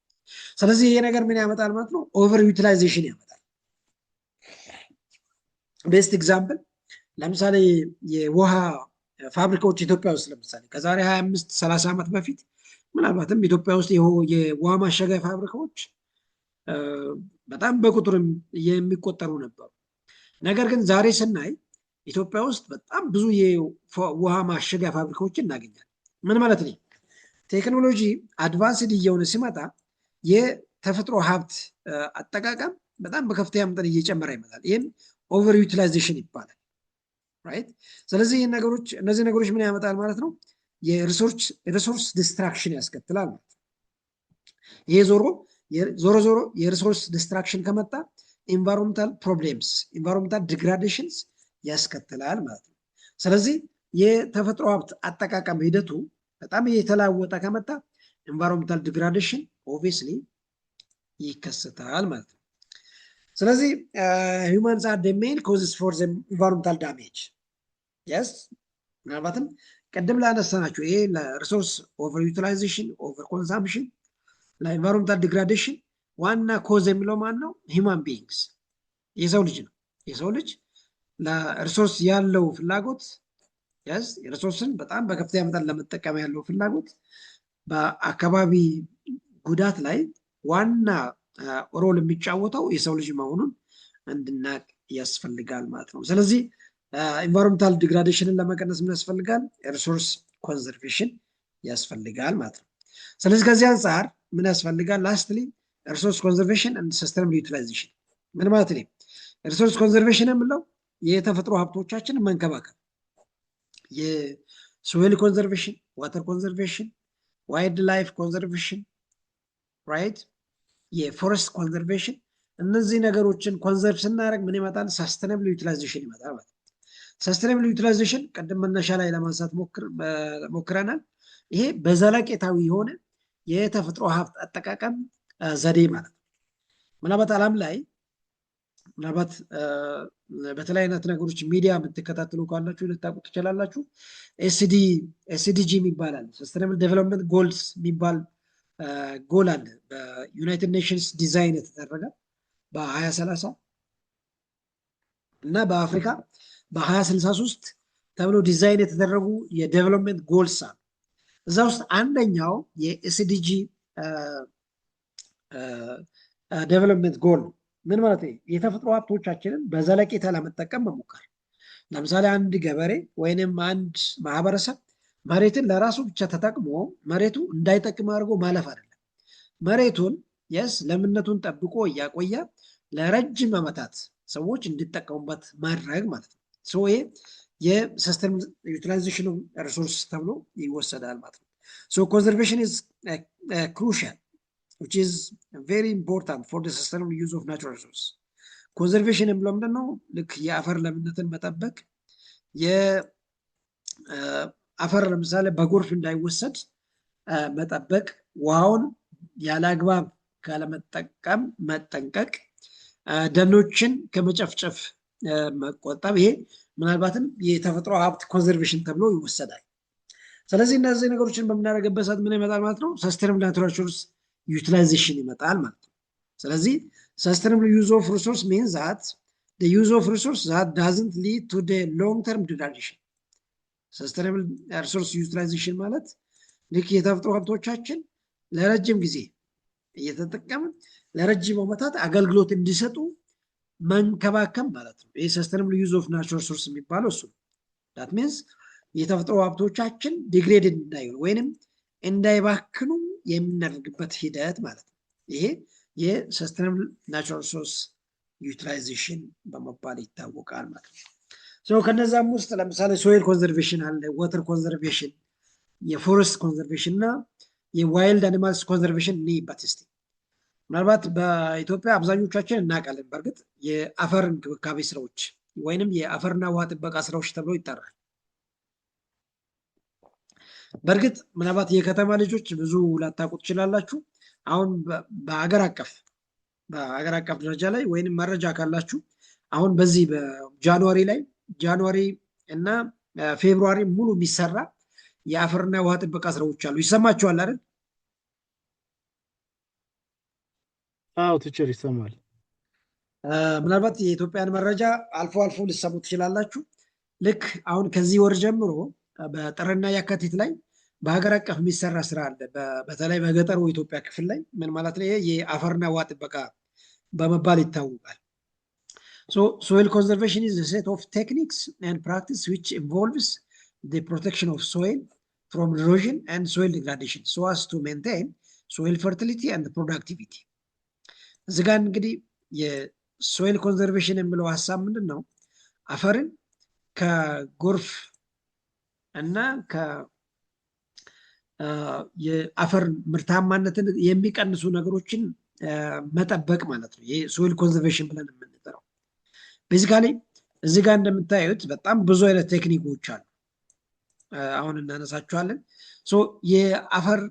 ስለዚህ ይሄ ነገር ምን ያመጣል ማለት ነው? ኦቨር ዩቲላይዜሽን ያመጣል። ቤስት ኤግዛምፕል ለምሳሌ የውሃ ፋብሪካዎች ኢትዮጵያ ውስጥ ለምሳሌ ከዛሬ 25-30 ዓመት በፊት ምናልባትም ኢትዮጵያ ውስጥ የውሃ ማሸጊያ ፋብሪካዎች በጣም በቁጥርም የሚቆጠሩ ነበሩ። ነገር ግን ዛሬ ስናይ ኢትዮጵያ ውስጥ በጣም ብዙ የውሃ ማሸጊያ ፋብሪካዎችን እናገኛለን። ምን ማለት ነው? ቴክኖሎጂ አድቫንስድ እየሆነ ሲመጣ የተፈጥሮ ሀብት አጠቃቀም በጣም በከፍተኛ መጠን እየጨመረ ይመጣል። ይህም ኦቨር ዩቲላይዜሽን ይባላል። ራይት። ስለዚህ እነዚህ ነገሮች ምን ያመጣል ማለት ነው? የሪሶርስ ዲስትራክሽን ያስከትላል ማለት ነው። ይሄ ዞሮ የሪሶርስ ዲስትራክሽን ከመጣ ኢንቫይሮንመንታል ፕሮብሌምስ ኢንቫይሮንመንታል ዲግራዴሽንስ ያስከትላል ማለት ነው። ስለዚህ የተፈጥሮ ሀብት አጠቃቀም ሂደቱ በጣም እየተለዋወጠ ከመጣ ኢንቫይሮንመንታል ዲግራዴሽን ኦብቪየስሊ ይከሰታል ማለት ነው። ስለዚህ humans are the main causes for the environmental damage. yes ምናልባትም ቅድም ላነሳናቸው ይሄ ለሪሶርስ ኦቨር ዩቲላይዜሽን ኦቨር ኮንሳምፕሽን ለኢንቫይሮንመንታል ዲግራዴሽን ዋና ኮዝ የሚለው ማን ነው? ሂውማን ቢይንግስ የሰው ልጅ ነው። የሰው ልጅ ለሪሶርስ ያለው ፍላጎት ሪሶርስን በጣም በከፍተኛ መጠን ለመጠቀም ያለው ፍላጎት በአካባቢ ጉዳት ላይ ዋና ሮል የሚጫወተው የሰው ልጅ መሆኑን እንድናቅ ያስፈልጋል ማለት ነው። ስለዚህ ኢንቫይሮንመንታል ዲግራዴሽንን ለመቀነስ ምን ያስፈልጋል? ሪሶርስ ኮንዘርቬሽን ያስፈልጋል ማለት ነው። ስለዚህ ከዚህ አንጻር ምን ያስፈልጋል? ላስትሊ ሪሶርስ ኮንዘርቬሽን ኤንድ ሰስቴናብል ዩቲላይዜሽን ምን ማለት ነው? ሪሶርስ ኮንዘርቬሽን የምለው የተፈጥሮ ሀብቶቻችን መንከባከብ፣ የሶይል ኮንዘርቬሽን፣ ዋተር ኮንዘርቬሽን፣ ዋይልድ ላይፍ ኮንዘርቬሽን ራይት፣ የፎረስት ኮንዘርቬሽን። እነዚህ ነገሮችን ኮንዘርቭ ስናደርግ ምን ይመጣል? ሰስቴናብል ዩቲላይዜሽን ይመጣል ማለት ነው። ሰስቴናብል ዩቲላይዜሽን ቅድም መነሻ ላይ ለማንሳት ሞክረናል። ይሄ በዘላቂታዊ የሆነ የተፈጥሮ ሀብት አጠቃቀም ዘዴ ማለት ነው። ምናልባት ዓለም ላይ ምናልባት በተለያዩ አይነት ነገሮች ሚዲያ የምትከታተሉ ካላችሁ ልታውቁ ትችላላችሁ። ኤስዲጂ ይባላል፣ ሰስቴናብል ዴቨሎፕመንት ጎልስ የሚባል ጎል አለ በዩናይትድ ኔሽንስ ዲዛይን የተደረገ በ2030 እና በአፍሪካ በ2063 ተብሎ ዲዛይን የተደረጉ የዴቨሎፕመንት ጎልስ አሉ። እዛ ውስጥ አንደኛው የኤስዲጂ ዴቨሎፕመንት ጎል ነው። ምን ማለት ነው? የተፈጥሮ ሀብቶቻችንን በዘለቄታ ለመጠቀም መሞከር። ለምሳሌ አንድ ገበሬ ወይንም አንድ ማህበረሰብ መሬትን ለራሱ ብቻ ተጠቅሞ መሬቱ እንዳይጠቅም አድርጎ ማለፍ አይደለም። መሬቱን ለምነቱን ጠብቆ እያቆየ ለረጅም ዓመታት ሰዎች እንዲጠቀሙበት ማድረግ ማለት ነው። ይሄ የሰስቴናብል ዩቲላይዜሽን ሪሶርስ ተብሎ ይወሰዳል ማለት ነው። ኮንዘርቬሽን ኢዝ ክሩሻል which is very important for the sustainable use of natural resources. ኮንዘርቬሽን የምለው ምንድን ነው? ልክ የአፈር ለምነትን መጠበቅ፣ የአፈር ለምሳሌ በጎርፍ እንዳይወሰድ መጠበቅ፣ ውሃውን ያለ አግባብ ካለመጠቀም መጠንቀቅ፣ ደኖችን ከመጨፍጨፍ መቆጠብ። ይሄ ምናልባትም የተፈጥሮ ሀብት ኮንዘርቬሽን ተብሎ ይወሰዳል። ስለዚህ እነዚህ ነገሮችን በምናደርግበት ሰዓት ምን ይመጣል ማለት ነው? ሰስቴናብል ናቹራል ሪሶርስ ዩቲላይዜሽን ይመጣል ማለት ነው። ስለዚህ sustainable use of resource means that the use of resource that doesn't lead to the long term degradation. sustainable resource utilization ማለት ልክ የተፈጥሮ ሀብቶቻችን ለረጅም ጊዜ እየተጠቀምን ለረጅም ዓመታት አገልግሎት እንዲሰጡ መንከባከብ ማለት ነው። ይህ ሰስተነብል ዩዝ ኦፍ ናቹራል ሪሶርስ የሚባለው እሱ ዳት ሚንስ የተፈጥሮ ሀብቶቻችን ዲግሬድ እንዳይሆን ወይንም እንዳይባክኑ የምናደርግበት ሂደት ማለት ነው። ይሄ የሰስተነብል ናቹራል ሪሶርስ ዩቲላይዜሽን በመባል ይታወቃል ማለት ነው። ከነዛም ውስጥ ለምሳሌ ሶይል ኮንዘርቬሽን አለ፣ ወተር ኮንዘርቬሽን፣ የፎረስት ኮንዘርቬሽን እና የዋይልድ አኒማልስ ኮንዘርቬሽን እንይበት እስቲ። ምናልባት በኢትዮጵያ አብዛኞቻችን እናውቃለን። በእርግጥ የአፈር እንክብካቤ ስራዎች ወይንም የአፈርና ውሃ ጥበቃ ስራዎች ተብሎ ይጠራል። በእርግጥ ምናልባት የከተማ ልጆች ብዙ ላታውቁ ትችላላችሁ። አሁን በሀገር አቀፍ ደረጃ ላይ ወይንም መረጃ ካላችሁ አሁን በዚህ ጃንዋሪ እና ፌብሩዋሪ ሙሉ የሚሰራ የአፈርና ውሃ ጥበቃ ስራዎች አሉ። ይሰማችኋል አይደል? አዎ ቲቸር ይሰማል። ምናልባት የኢትዮጵያን መረጃ አልፎ አልፎ ልሰሙ ትችላላችሁ። ልክ አሁን ከዚህ ወር ጀምሮ በጥርና የካቲት ላይ በሀገር አቀፍ የሚሰራ ስራ አለ። በተለይ በገጠሩ ኢትዮጵያ ክፍል ላይ ምን ማለት ነው? ይሄ የአፈርና ውሃ ጥበቃ በመባል ይታወቃል። ሶይል ኮንዘርቬሽን ኢዝ ሴት ኦፍ ቴክኒክስ ኤንድ ፕራክቲስ ዊች ኢንቮልቭስ the protection of soil from erosion and soil degradation so as to maintain soil fertility and productivity። እዚህ ጋር እንግዲህ የሶይል ኮንዘርቬሽን የሚለው ሀሳብ ምንድን ነው? አፈርን ከጎርፍ እና የአፈር ምርታማነትን የሚቀንሱ ነገሮችን መጠበቅ ማለት ነው። ይሄ ሶይል ኮንዘርቬሽን ብለን የምንጠራው። ቤዚካሊ እዚህ ጋር እንደምታዩት በጣም ብዙ አይነት ቴክኒኮች አሉ። አሁን እናነሳቸዋለን። የአፈር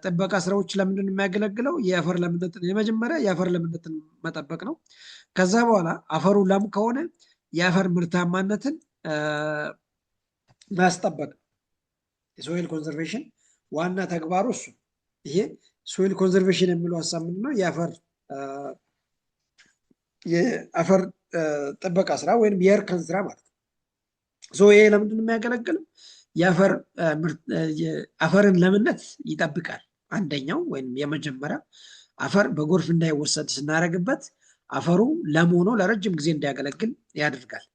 ጥበቃ ስራዎች ለምንድን የሚያገለግለው? የአፈር ለምነትን የመጀመሪያ የአፈር ለምነትን መጠበቅ ነው። ከዛ በኋላ አፈሩ ለም ከሆነ የአፈር ምርታማነትን ማስጠበቅ። የሶይል ኮንዘርቬሽን ዋና ተግባሩ እሱ። ይሄ ሶይል ኮንዘርቬሽን የሚለው ሀሳብ ምንድን ነው? የአፈር ጥበቃ ስራ ወይም የእርከን ስራ ማለት ነው። ይሄ ለምንድን የሚያገለግለው? የአፈርን ለምነት ይጠብቃል። አንደኛው ወይም የመጀመሪያ አፈር በጎርፍ እንዳይወሰድ ስናደርግበት አፈሩ ለም ሆኖ ለረጅም ጊዜ እንዲያገለግል ያደርጋል።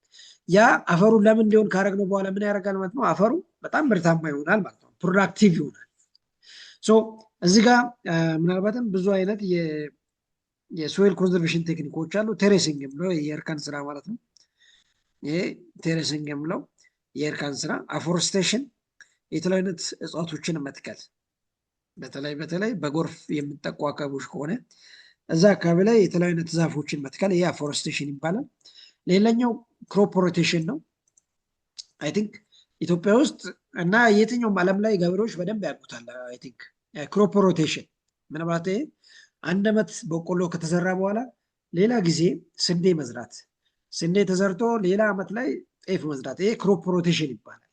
ያ አፈሩ ለም እንዲሆን ካደረግነው በኋላ ምን ያደርጋል ማለት ነው? አፈሩ በጣም ምርታማ ይሆናል ማለት ነው። ፕሮዳክቲቭ ይሆናል። እዚህ ጋር ምናልባትም ብዙ አይነት የሶይል ኮንዘርቬሽን ቴክኒኮች አሉ። ቴሬሲንግ የምለው የእርከን ስራ ማለት ነው። ይሄ ቴሬሲንግ የምለው የእርከን ስራ፣ አፎረስቴሽን የተለያዩ አይነት እጽዋቶችን መትከል፣ በተለይ በጎርፍ የሚጠቁ አካባቢዎች ከሆነ እዛ አካባቢ ላይ የተለያዩ አይነት ዛፎችን መትከል፣ ይሄ አፎረስቴሽን ይባላል። ሌላኛው ክሮፕ ሮቴሽን ነው። አይ ቲንክ ኢትዮጵያ ውስጥ እና የትኛውም ዓለም ላይ ገበሬዎች በደንብ ያውቁታል። አይ ቲንክ ክሮፕ ሮቴሽን ምን ማለት? አንድ ዓመት በቆሎ ከተዘራ በኋላ ሌላ ጊዜ ስንዴ መዝራት፣ ስንዴ ተዘርቶ ሌላ ዓመት ላይ ጤፍ መዝራት፣ ይሄ ክሮፕ ሮቴሽን ይባላል።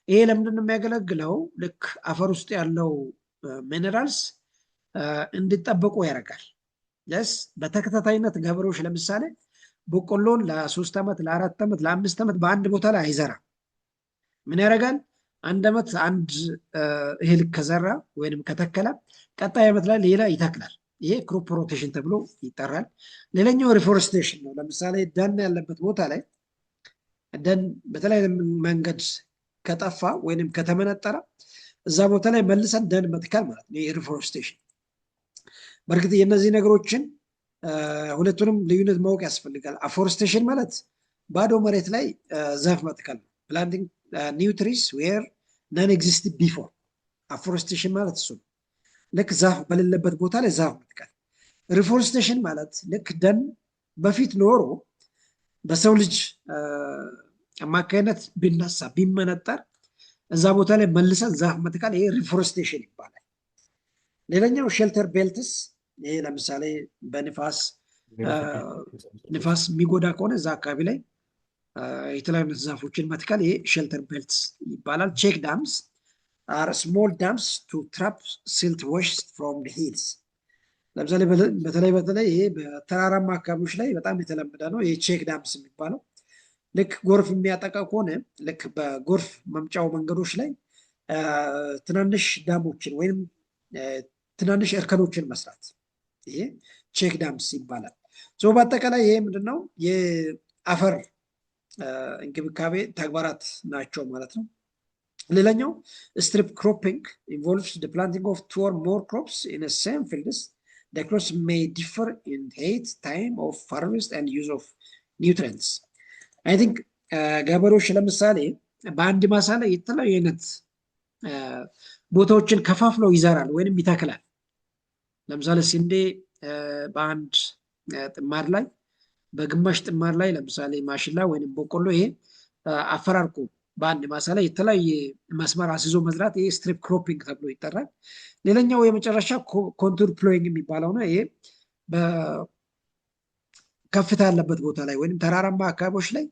ይሄ ለምንድን ነው የሚያገለግለው? ልክ አፈር ውስጥ ያለው ሚነራልስ እንዲጠበቁ ያደርጋል። በተከታታይነት ገበሬዎች ለምሳሌ በቆሎን ለ3 ዓመት ለ4 ዓመት ለ5 ዓመት በአንድ ቦታ ላይ አይዘራም። ምን ያደርጋል? አንድ ዓመት አንድ እህል ከዘራ ወይንም ከተከለ ቀጣይ ዓመት ላይ ሌላ ይተክላል። ይሄ ክሮፕ ሮቴሽን ተብሎ ይጠራል። ሌላኛው ሪፎረስቴሽን ነው። ለምሳሌ ደን ያለበት ቦታ ላይ ደን በተለያየ መንገድ ከጠፋ ወይንም ከተመነጠረ እዛ ቦታ ላይ መልሰን ደን መትከል ማለት ነው። ሪፎረስቴሽን። በእርግጥ የእነዚህ ነገሮችን ሁለቱንም ልዩነት ማወቅ ያስፈልጋል። አፎረስቴሽን ማለት ባዶ መሬት ላይ ዛፍ መትከል ነው። ፕላንቲንግ ኒው ትሪስ ዌር ነን ኤግዚስት ቢፎር። አፎረስቴሽን ማለት እሱ ነው። ልክ ዛፍ በሌለበት ቦታ ላይ ዛፍ መትከል። ሪፎረስቴሽን ማለት ልክ ደን በፊት ኖሮ በሰው ልጅ አማካይነት ቢነሳ ቢመነጠር እዛ ቦታ ላይ መልሰን ዛፍ መትከል፣ ይሄ ሪፎረስቴሽን ይባላል። ሌላኛው ሼልተር ቤልትስ፣ ይሄ ለምሳሌ በንፋስ የሚጎዳ ከሆነ እዛ አካባቢ ላይ የተለያዩ ዛፎችን መትከል፣ ይሄ ሼልተር ቤልትስ ይባላል። ቼክ ዳምስ አር ስሞል ዳምስ ቱ ትራፕ ሲልት ዌስት ፍሮም ሂልስ። ለምሳሌ በተለይ ይሄ በተራራማ አካባቢዎች ላይ በጣም የተለመደ ነው። ይሄ ቼክ ዳምስ የሚባለው ልክ ጎርፍ የሚያጠቃ ከሆነ ልክ በጎርፍ መምጫው መንገዶች ላይ ትናንሽ ዳሞችን ወይም ትናንሽ እርከኖችን መስራት፣ ይሄ ቼክ ዳምስ ይባላል። በአጠቃላይ ይሄ ምንድነው የአፈር እንክብካቤ ተግባራት ናቸው ማለት ነው። ሌላኛው ስትሪፕ ክሮፒንግ ኢንቮልቭስ the planting of 2 or more crops in the same fields. The crops may differ in height, time of harvest and use of nutrients. I think ገበሬዎች ለምሳሌ በአንድ ማሳ ላይ የተለያዩ አይነት ቦታዎችን ከፋፍለው ይዘራል ወይንም ይተክላል። ለምሳሌ ስንዴ በአንድ ጥማድ ላይ፣ በግማሽ ጥማድ ላይ ለምሳሌ ማሽላ ወይንም በቆሎ፣ ይሄ አፈራርቆ በአንድ ማሳ ላይ የተለያየ መስመር አስይዞ መዝራት፣ ይሄ ስትሪፕ ክሮፒንግ ተብሎ ይጠራል። ሌላኛው የመጨረሻ ኮንቱር ፕሎይንግ የሚባለው ነው። ይሄ በከፍታ ያለበት ቦታ ላይ ወይም ተራራማ አካባቢዎች ላይ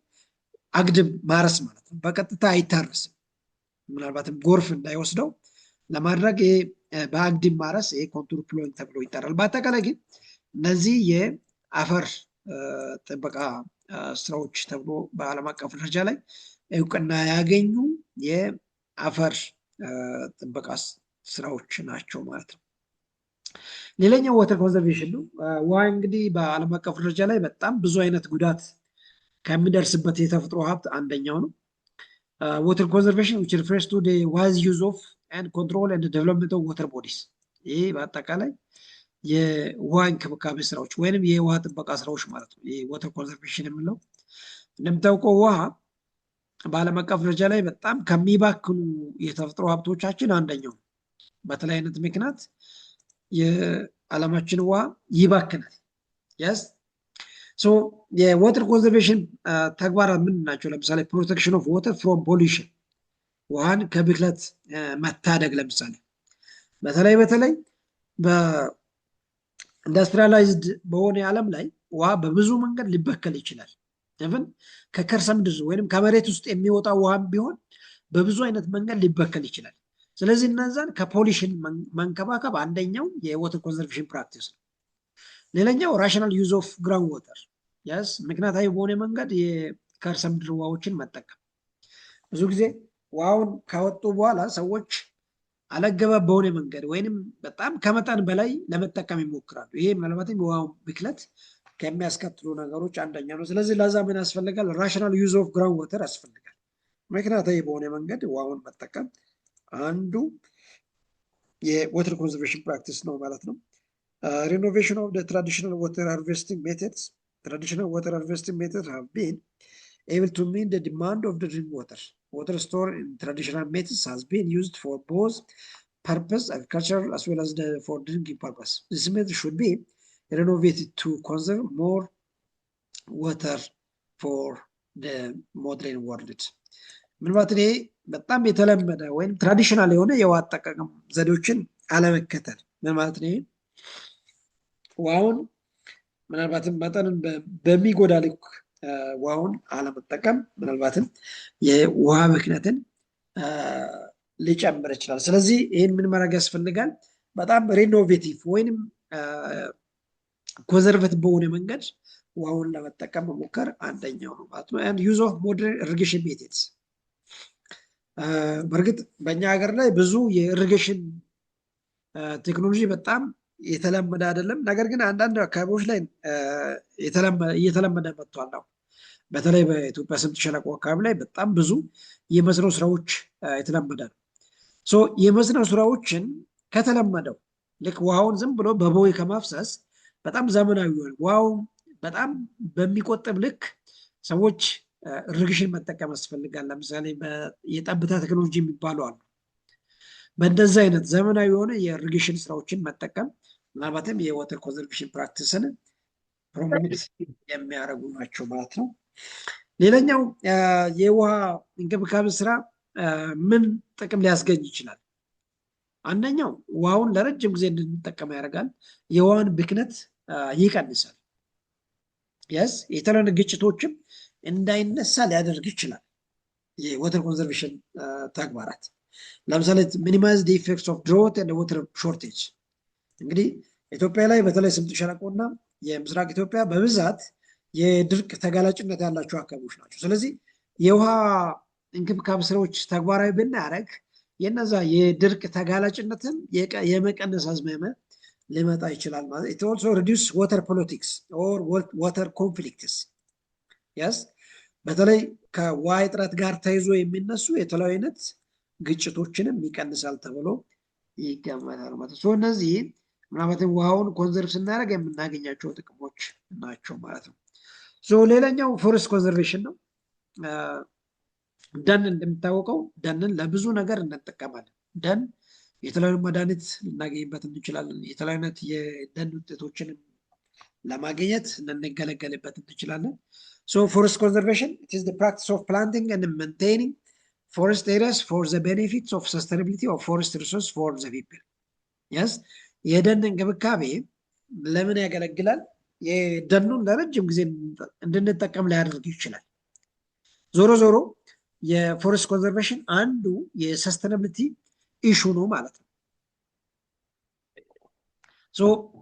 አግድም ማረስ ማለት ነው። በቀጥታ አይታረስም፣ ምናልባትም ጎርፍ እንዳይወስደው ለማድረግ ይሄ በአግድም ማረስ፣ ይሄ ኮንቱር ፕሎይንግ ተብሎ ይጠራል። በአጠቃላይ ግን እነዚህ የአፈር ጥበቃ ስራዎች ተብሎ በዓለም አቀፍ ደረጃ ላይ እውቅና ያገኙ የአፈር ጥበቃ ስራዎች ናቸው ማለት ነው። ሌላኛው ዋተር ኮንዘርቬሽን ነው። ውሃ እንግዲህ በዓለም አቀፍ ደረጃ ላይ በጣም ብዙ አይነት ጉዳት ከሚደርስበት የተፈጥሮ ሀብት አንደኛው ነው። ዋተር ኮንዘርቬሽን which refers to the wise use of and control and development of water bodies። ይህ በአጠቃላይ የውሃ እንክብካቤ ስራዎች ወይንም የውሃ ጥበቃ ስራዎች ማለት ነው። ይህ ዋተር ኮንዘርቬሽን የምንለው እንደምታውቀው ውሃ በዓለም አቀፍ ደረጃ ላይ በጣም ከሚባክኑ የተፈጥሮ ሀብቶቻችን አንደኛው ነው። በተለይ አይነት ምክንያት የዓለማችን ውሃ ይባክናል። ያስ የዋተር ኮንዘርቬሽን ተግባራት ምን ናቸው? ለምሳሌ ፕሮቴክሽን ኦፍ ዋተር ፍሮም ፖሊሽን፣ ውሃን ከብክለት መታደግ። ለምሳሌ በተለይ በኢንዱስትሪያላይዝድ በሆነ ዓለም ላይ ውሃ በብዙ መንገድ ሊበከል ይችላል። ኢቭን ከከርሰ ምድር ወይም ከመሬት ውስጥ የሚወጣ ውሃም ቢሆን በብዙ አይነት መንገድ ሊበከል ይችላል። ስለዚህ እነዛን ከፖሊሽን መንከባከብ አንደኛው የዋተር ኮንዘርቬሽን ፕራክቲስ ነው። ሌላኛው ራሽናል ዩዝ ኦፍ ግራውንድ ዋተር፣ ያስ ምክንያታዊ በሆነ መንገድ የከርሰ ምድር ውሃዎችን መጠቀም። ብዙ ጊዜ ውሃውን ካወጡ በኋላ ሰዎች አለገባብ በሆነ መንገድ ወይንም በጣም ከመጠን በላይ ለመጠቀም ይሞክራሉ። ይሄ ምናልባትም የውሃውን ብክለት ከሚያስከትሉ ነገሮች አንደኛ ነው። ስለዚህ ለዛ ምን ያስፈልጋል? ራሽናል ዩዝ ኦፍ ግራውንድ ዋተር ያስፈልጋል። ምክንያታዊ በሆነ መንገድ ውሃውን መጠቀም አንዱ የዋተር ኮንዘርቬሽን ፕራክቲስ ነው ማለት ነው። Renovation of the traditional water harvesting methods. Traditional water harvesting methods have been able to meet the demand of the drinking water. Water stored in traditional methods has been used for both purpose, agricultural as well as for drinking purpose. This method should be renovated to conserve more water for the modern world. ምናልባት ይሄ በጣም የተለመደ ወይም ትራዲሽናል የሆነ የውሃ አጠቃቀም ዘዴዎችን አለመከተል ምን ማለት ነው? ውሃውን ምናልባትም መጠንን በሚጎዳ ልክ ውሃውን አለመጠቀም ምናልባትም የውሃ ብክነትን ሊጨምር ይችላል። ስለዚህ ይህን ምን ማድረግ ያስፈልጋል? በጣም ሪኖቬቲቭ ወይንም ኮንዘርቬቲቭ በሆነ መንገድ ውሃውን ለመጠቀም መሞከር አንደኛው ነው ማለት ነው። and use of modern irrigation methods። በእርግጥ በእኛ ሀገር ላይ ብዙ የኢሪጌሽን ቴክኖሎጂ በጣም የተለመደ አይደለም። ነገር ግን አንዳንድ አካባቢዎች ላይ እየተለመደ መጥቷል ነው። በተለይ በኢትዮጵያ ስምጥ ሸለቆ አካባቢ ላይ በጣም ብዙ የመስኖ ስራዎች የተለመደ ነው። የመስኖ ስራዎችን ከተለመደው ልክ ውሃውን ዝም ብሎ በቦይ ከማፍሰስ በጣም ዘመናዊ ሆነ ውሃው በጣም በሚቆጥብ ልክ ሰዎች ኢሪጌሽን መጠቀም ያስፈልጋል። ለምሳሌ የጠብታ ቴክኖሎጂ የሚባሉ አሉ። በእንደዚህ አይነት ዘመናዊ የሆነ የኢሪጌሽን ስራዎችን መጠቀም ምናልባትም የዋተር ኮንዘርቬሽን ፕራክቲስን ፕሮሞት የሚያደርጉ ናቸው ማለት ነው። ሌላኛው የውሃ እንክብካቤ ስራ ምን ጥቅም ሊያስገኝ ይችላል? አንደኛው ውሃውን ለረጅም ጊዜ እንድንጠቀም ያደርጋል። የውሃን ብክነት ይቀንሳል። ያስ የተለያዩ ግጭቶችም እንዳይነሳ ሊያደርግ ይችላል። የዋተር ኮንዘርቬሽን ተግባራት ለምሳሌ ሚኒማይዝ the effects of drought and water shortage። እንግዲህ ኢትዮጵያ ላይ በተለይ ስምጥ ሸለቆና የምስራቅ ኢትዮጵያ በብዛት የድርቅ ተጋላጭነት ያላቸው አካባቢዎች ናቸው። ስለዚህ የውሃ እንክብካቤ ስራዎች ተግባራዊ ብናደርግ የነዛ የድርቅ ተጋላጭነትን የመቀነስ አዝማሚያ ሊመጣ ይችላል ማለት it also reduce water politics or water conflicts yes በተለይ ከውሃ እጥረት ጋር ተይዞ የሚነሱ የተለያዩ አይነት ግጭቶችንም ይቀንሳል ተብሎ ይገመታል ማለት ነው። እነዚህ ምናልባትም ውሃውን ኮንዘርቭ ስናደርግ የምናገኛቸው ጥቅሞች ናቸው ማለት ነው። ሌላኛው ፎረስት ኮንዘርቬሽን ነው። ደን እንደሚታወቀው ደንን ለብዙ ነገር እንጠቀማለን። ደን የተለያዩ መድኃኒት ልናገኝበት እንችላለን። የተለያዩ አይነት የደን ውጤቶችን ለማግኘት እንገለገልበት እንችላለን። ፎረስት ኮንዘርቬሽን it is the practice of planting and maintaining forest areas for the benefits of sustainability of forest resource for the people. yes የደን እንክብካቤ ለምን ያገለግላል? የደኑን ለረጅም ጊዜ እንድንጠቀም ሊያደርግ ይችላል። ዞሮ ዞሮ የፎረስት ኮንዘርቬሽን አንዱ የሰስተናቢሊቲ ኢሹ ነው ማለት ነው።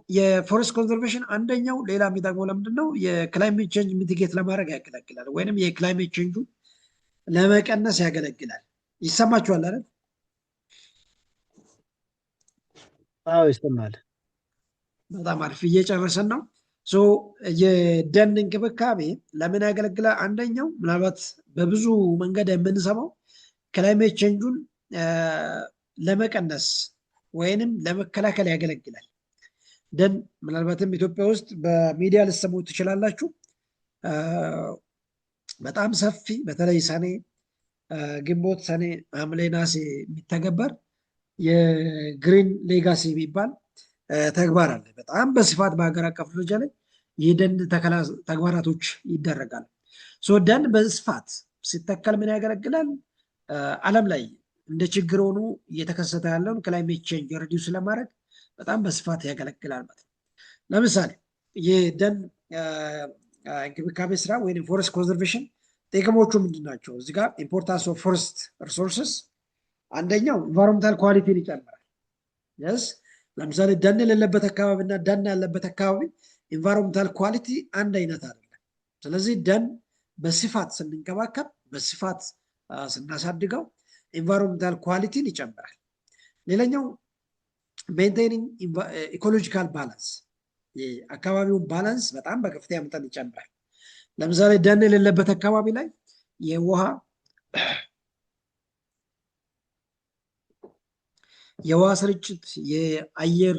የፎረስት ኮንዘርቬሽን አንደኛው ሌላ የሚጠቅመው ለምንድን ነው? የክላይሜት ቼንጅ ሚቲጌት ለማድረግ ያገለግላል፣ ወይንም የክላይሜት ቼንጁ ለመቀነስ ያገለግላል። ይሰማችኋል አይደል? አዎ ይሰማል። በጣም አሪፍ፣ እየጨረሰን ነው። የደን እንክብካቤ ለምን ያገለግላል? አንደኛው ምናልባት በብዙ መንገድ የምንሰማው ክላይሜት ቼንጁን ለመቀነስ ወይንም ለመከላከል ያገለግላል። ደን ምናልባትም ኢትዮጵያ ውስጥ በሚዲያ ልትሰሙ ትችላላችሁ። በጣም ሰፊ በተለይ ሰኔ፣ ግንቦት፣ ሰኔ፣ ሐምሌ፣ ነሐሴ የሚተገበር የግሪን ሌጋሲ የሚባል ተግባር አለ። በጣም በስፋት በሀገር አቀፍ ደረጃ ላይ የደን ተከላ ተግባራቶች ይደረጋል። ደን በስፋት ሲተከል ምን ያገለግላል? ዓለም ላይ እንደ ችግር ሆኖ እየተከሰተ ያለውን ክላይሜት ቼንጅ ሪዲዩስ ለማድረግ በጣም በስፋት ያገለግላል ማለት ነው። ለምሳሌ የደን እንክብካቤ ስራ ወይም ፎረስት ኮንዘርቬሽን ጥቅሞቹ ምንድን ናቸው? እዚህ ጋር ኢምፖርታንስ ኦፍ ፎረስት ሪሶርስስ አንደኛው ኢንቫይሮንመንታል ኳሊቲን ይጨምራል። yes ለምሳሌ ደን የሌለበት አካባቢ እና ደን ያለበት አካባቢ ኢንቫይሮንመንታል ኳሊቲ አንድ አይነት አይደለም። ስለዚህ ደን በስፋት ስንንከባከብ፣ በስፋት ስናሳድገው ኢንቫይሮንመንታል ኳሊቲን ይጨምራል። ሌላኛው ሜንቴኒንግ ኢኮሎጂካል ባላንስ፣ የአካባቢውን ባላንስ በጣም በከፍተኛ መጠን ይጨምራል። ለምሳሌ ደን የሌለበት አካባቢ ላይ የውሃ ስርጭት፣ የአየር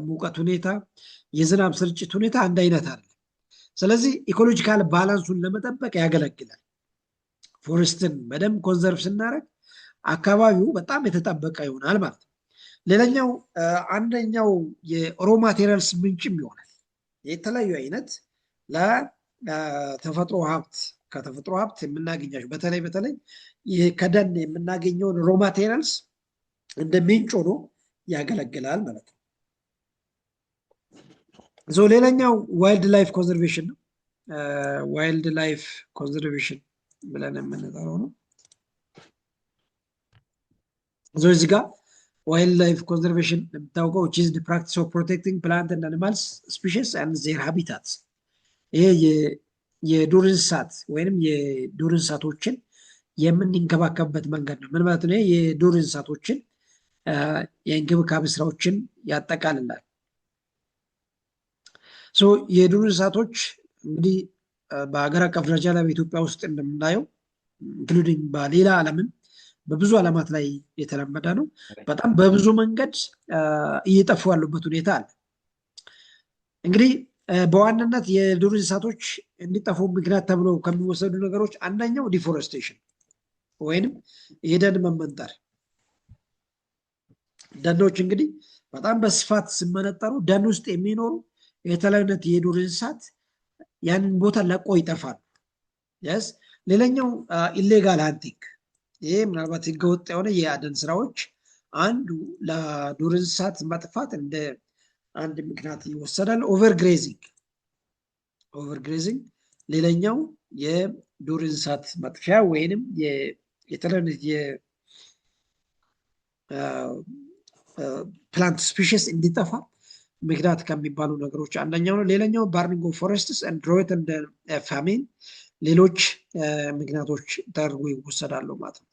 ሙቀት ሁኔታ፣ የዝናብ ስርጭት ሁኔታ አንድ አይነት አይደለም። ስለዚህ ኢኮሎጂካል ባላንሱን ለመጠበቅ ያገለግላል። ፎረስትን በደንብ ኮንዘርቭ ስናደርግ አካባቢው በጣም የተጠበቀ ይሆናል ማለት ነው። ሌላኛው አንደኛው የሮ ማቴሪያልስ ምንጭም ይሆናል። የተለያዩ አይነት ለተፈጥሮ ሀብት ከተፈጥሮ ሀብት የምናገኛቸው በተለይ ከደን የምናገኘውን ሮ ማቴሪያልስ እንደ ምንጭ ሆኖ ያገለግላል ማለት ነው። ሌላኛው ዋይልድ ላይፍ ኮንዘርቬሽን ነው። ዋይልድ ላይፍ ኮንዘርቬሽን ብለን የምንጠራው ነው። እዚህ ጋር ዋይልድ ላይፍ ኮንዘርቬሽን የምታውቀው which is the practice of protecting plant and animals species and their habitats። ይሄ የዱር እንስሳት ወይንም የዱር እንስሳቶችን የምንንከባከብበት መንገድ ነው። ምን ማለት ነው? የዱር እንስሳቶችን የእንክብካቤ ስራዎችን ያጠቃልላል። የዱር እንስሳቶች እንግዲህ በሀገር አቀፍ ደረጃ ላይ በኢትዮጵያ ውስጥ እንደምናየው ኢንክሉዲንግ በሌላ ዓለምም በብዙ ዓለማት ላይ የተለመደ ነው። በጣም በብዙ መንገድ እየጠፉ ያሉበት ሁኔታ አለ። እንግዲህ በዋናነት የዱር እንስሳቶች እንዲጠፉ ምክንያት ተብሎ ከሚወሰዱ ነገሮች አንደኛው ዲፎረስቴሽን ወይንም የደን መመንጠር። ደኖች እንግዲህ በጣም በስፋት ሲመነጠሩ ደን ውስጥ የሚኖሩ የተለያዩ አይነት የዱር እንስሳት ያንን ቦታ ለቆ ይጠፋሉ። yes ሌላኛው ኢሌጋል ሃንቲንግ፣ ይሄ ምናልባት ህገወጥ የሆነ የአደን ስራዎች አንዱ ለዱር እንስሳት መጥፋት እንደ አንድ ምክንያት ይወሰዳል። ኦቨርግሬዚንግ ሌላኛው የዱር እንስሳት መጥፊያ ወይንም የተለያዩ ፕላንት ስፒሺስ እንዲጠፋ ምክንያት ከሚባሉ ነገሮች አንደኛው ነው። ሌላኛው ባርኒንግ ኦፍ ፎረስትስ ኤንድ ድሮት ኤንድ ፋሚን፣ ሌሎች ምክንያቶች ተደርጎ ይወሰዳሉ ማለት ነው።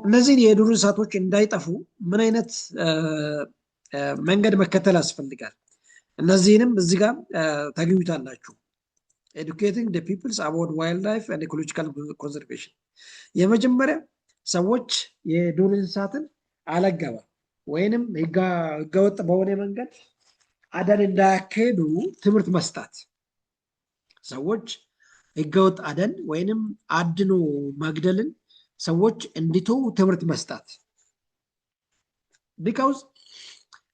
እነዚህን የዱር እንስሳቶች እንዳይጠፉ ምን አይነት መንገድ መከተል ያስፈልጋል? እነዚህንም እዚህ ጋር ታገኙታላችሁ። ኤዱኬቲንግ ደ ፒፕልስ አባውት ዋይልድ ላይፍ ኤንድ ኢኮሎጂካል ኮንዘርቬሽን። የመጀመሪያ ሰዎች የዱር እንስሳትን አላግባብ ወይንም ህገወጥ በሆነ መንገድ አደን እንዳያካሄዱ ትምህርት መስጠት። ሰዎች ህገወጥ አደን ወይንም አድኖ መግደልን ሰዎች እንዲተው ትምህርት መስጠት። ቢካውዝ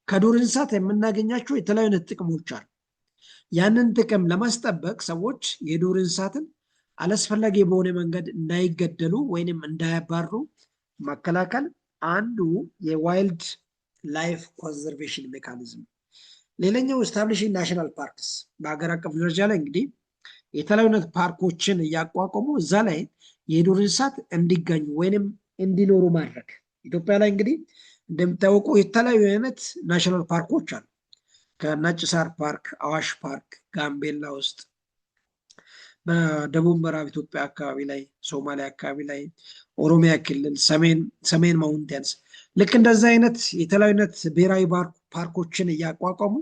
ከዱር እንስሳት የምናገኛቸው የተለያዩ አይነት ጥቅሞች አሉ። ያንን ጥቅም ለማስጠበቅ ሰዎች የዱር እንስሳትን አላስፈላጊ በሆነ መንገድ እንዳይገደሉ ወይንም እንዳያባሩ መከላከል አንዱ የዋይልድ ላይፍ ኮንዘርቬሽን ሜካኒዝም። ሌላኛው ስታብሊሽንግ ናሽናል ፓርክስ። በሀገር አቀፍ ደረጃ ላይ እንግዲህ የተለያዩ አይነት ፓርኮችን እያቋቋሙ እዛ ላይ የዱር እንስሳት እንዲገኙ ወይንም እንዲኖሩ ማድረግ። ኢትዮጵያ ላይ እንግዲህ እንደሚታወቁ የተለያዩ አይነት ናሽናል ፓርኮች አሉ። ከነጭ ሳር ፓርክ፣ አዋሽ ፓርክ ጋምቤላ ውስጥ፣ በደቡብ ምዕራብ ኢትዮጵያ አካባቢ ላይ፣ ሶማሊያ አካባቢ ላይ፣ ኦሮሚያ ክልል ሰሜን ማውንቴንስ። ልክ እንደዚህ አይነት የተለያዩ አይነት ብሔራዊ ፓርኮችን እያቋቋሙ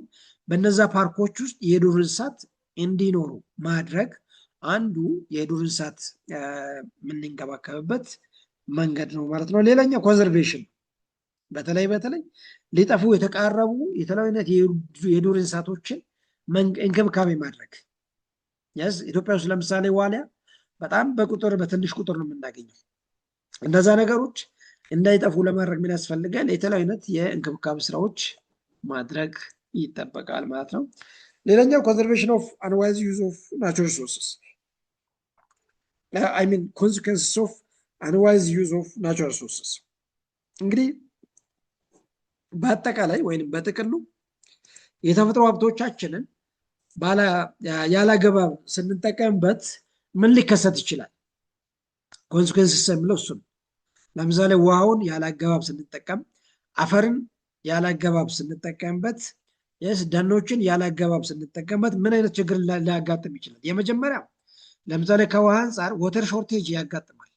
በነዛ ፓርኮች ውስጥ የዱር እንስሳት እንዲኖሩ ማድረግ አንዱ የዱር እንስሳት የምንንከባከብበት መንገድ ነው ማለት ነው። ሌላኛው ኮንዘርቬሽን፣ በተለይ ሊጠፉ የተቃረቡ የተለያዩ አይነት የዱር እንስሳቶችን እንክብካቤ ማድረግ። ኢትዮጵያ ውስጥ ለምሳሌ ዋሊያ በጣም በትንሽ ቁጥር ነው የምናገኘው። እነዛ ነገሮች እንዳይጠፉ ለማድረግ ምን ያስፈልጋል? የተለያዩ አይነት የእንክብካቤ ስራዎች ማድረግ ይጠበቃል ማለት ነው። ሌላኛው ኮንዘርቬሽን ኦፍ አንዋይዝ ዩዝ ኦፍ ናቹራል ሪሶርስስ ኮንሲኩዌንስስ ኦፍ አንዋይዝ ዩዝ ኦፍ ናቹራል ሪሶርስስ። እንግዲህ በአጠቃላይ ወይም በጥቅሉ የተፈጥሮ ሀብቶቻችንን ያላገባብ ስንጠቀምበት ምን ሊከሰት ይችላል? ኮንሲኩዌንስስ የሚለው እሱ ነው። ለምሳሌ ውሃውን ያላገባብ ስንጠቀም፣ አፈርን ያላገባብ ስንጠቀምበት፣ ደኖችን ያላገባብ ስንጠቀምበት ምን አይነት ችግር ሊያጋጥም ይችላል? የመጀመሪያ ለምሳሌ ከውሃ አንጻር ወተር ሾርቴጅ ያጋጥማል።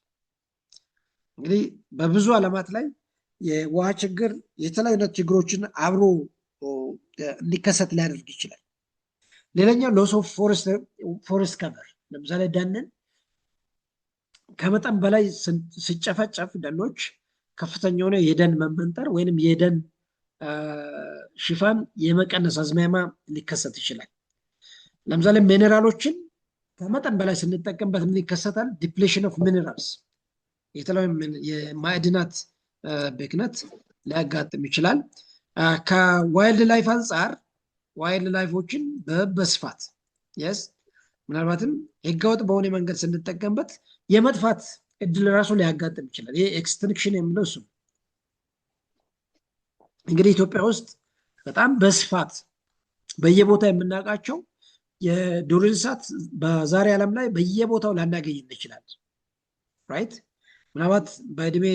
እንግዲህ በብዙ ዓለማት ላይ የውሃ ችግር የተለያዩ አይነት ችግሮችን አብሮ እንዲከሰት ሊያደርግ ይችላል። ሌላኛው ሎስ ኦፍ ፎረስት ከቨር፣ ለምሳሌ ደንን ከመጠን በላይ ሲጨፈጨፍ ደኖች ከፍተኛ የሆነ የደን መመንጠር ወይንም የደን ሽፋን የመቀነስ አዝማሚያ ሊከሰት ይችላል። ለምሳሌ ሚኔራሎችን ከመጠን በላይ ስንጠቀምበት ምን ይከሰታል? ዲፕሌሽን ኦፍ ሚኔራልስ፣ የተለያዩ የማዕድናት ብክነት ሊያጋጥም ይችላል። ከዋይልድ ላይፍ አንጻር ዋይልድ ላይፎችን በስፋት ምናልባትም ህገወጥ በሆነ መንገድ ስንጠቀምበት የመጥፋት እድል ራሱ ሊያጋጥም ይችላል። ይህ ኤክስትንክሽን የሚለው እሱ። እንግዲህ ኢትዮጵያ ውስጥ በጣም በስፋት በየቦታ የምናውቃቸው የዱር እንስሳት በዛሬ ዓለም ላይ በየቦታው ላናገኝ እንችላል። ራይት። ምናልባት በእድሜ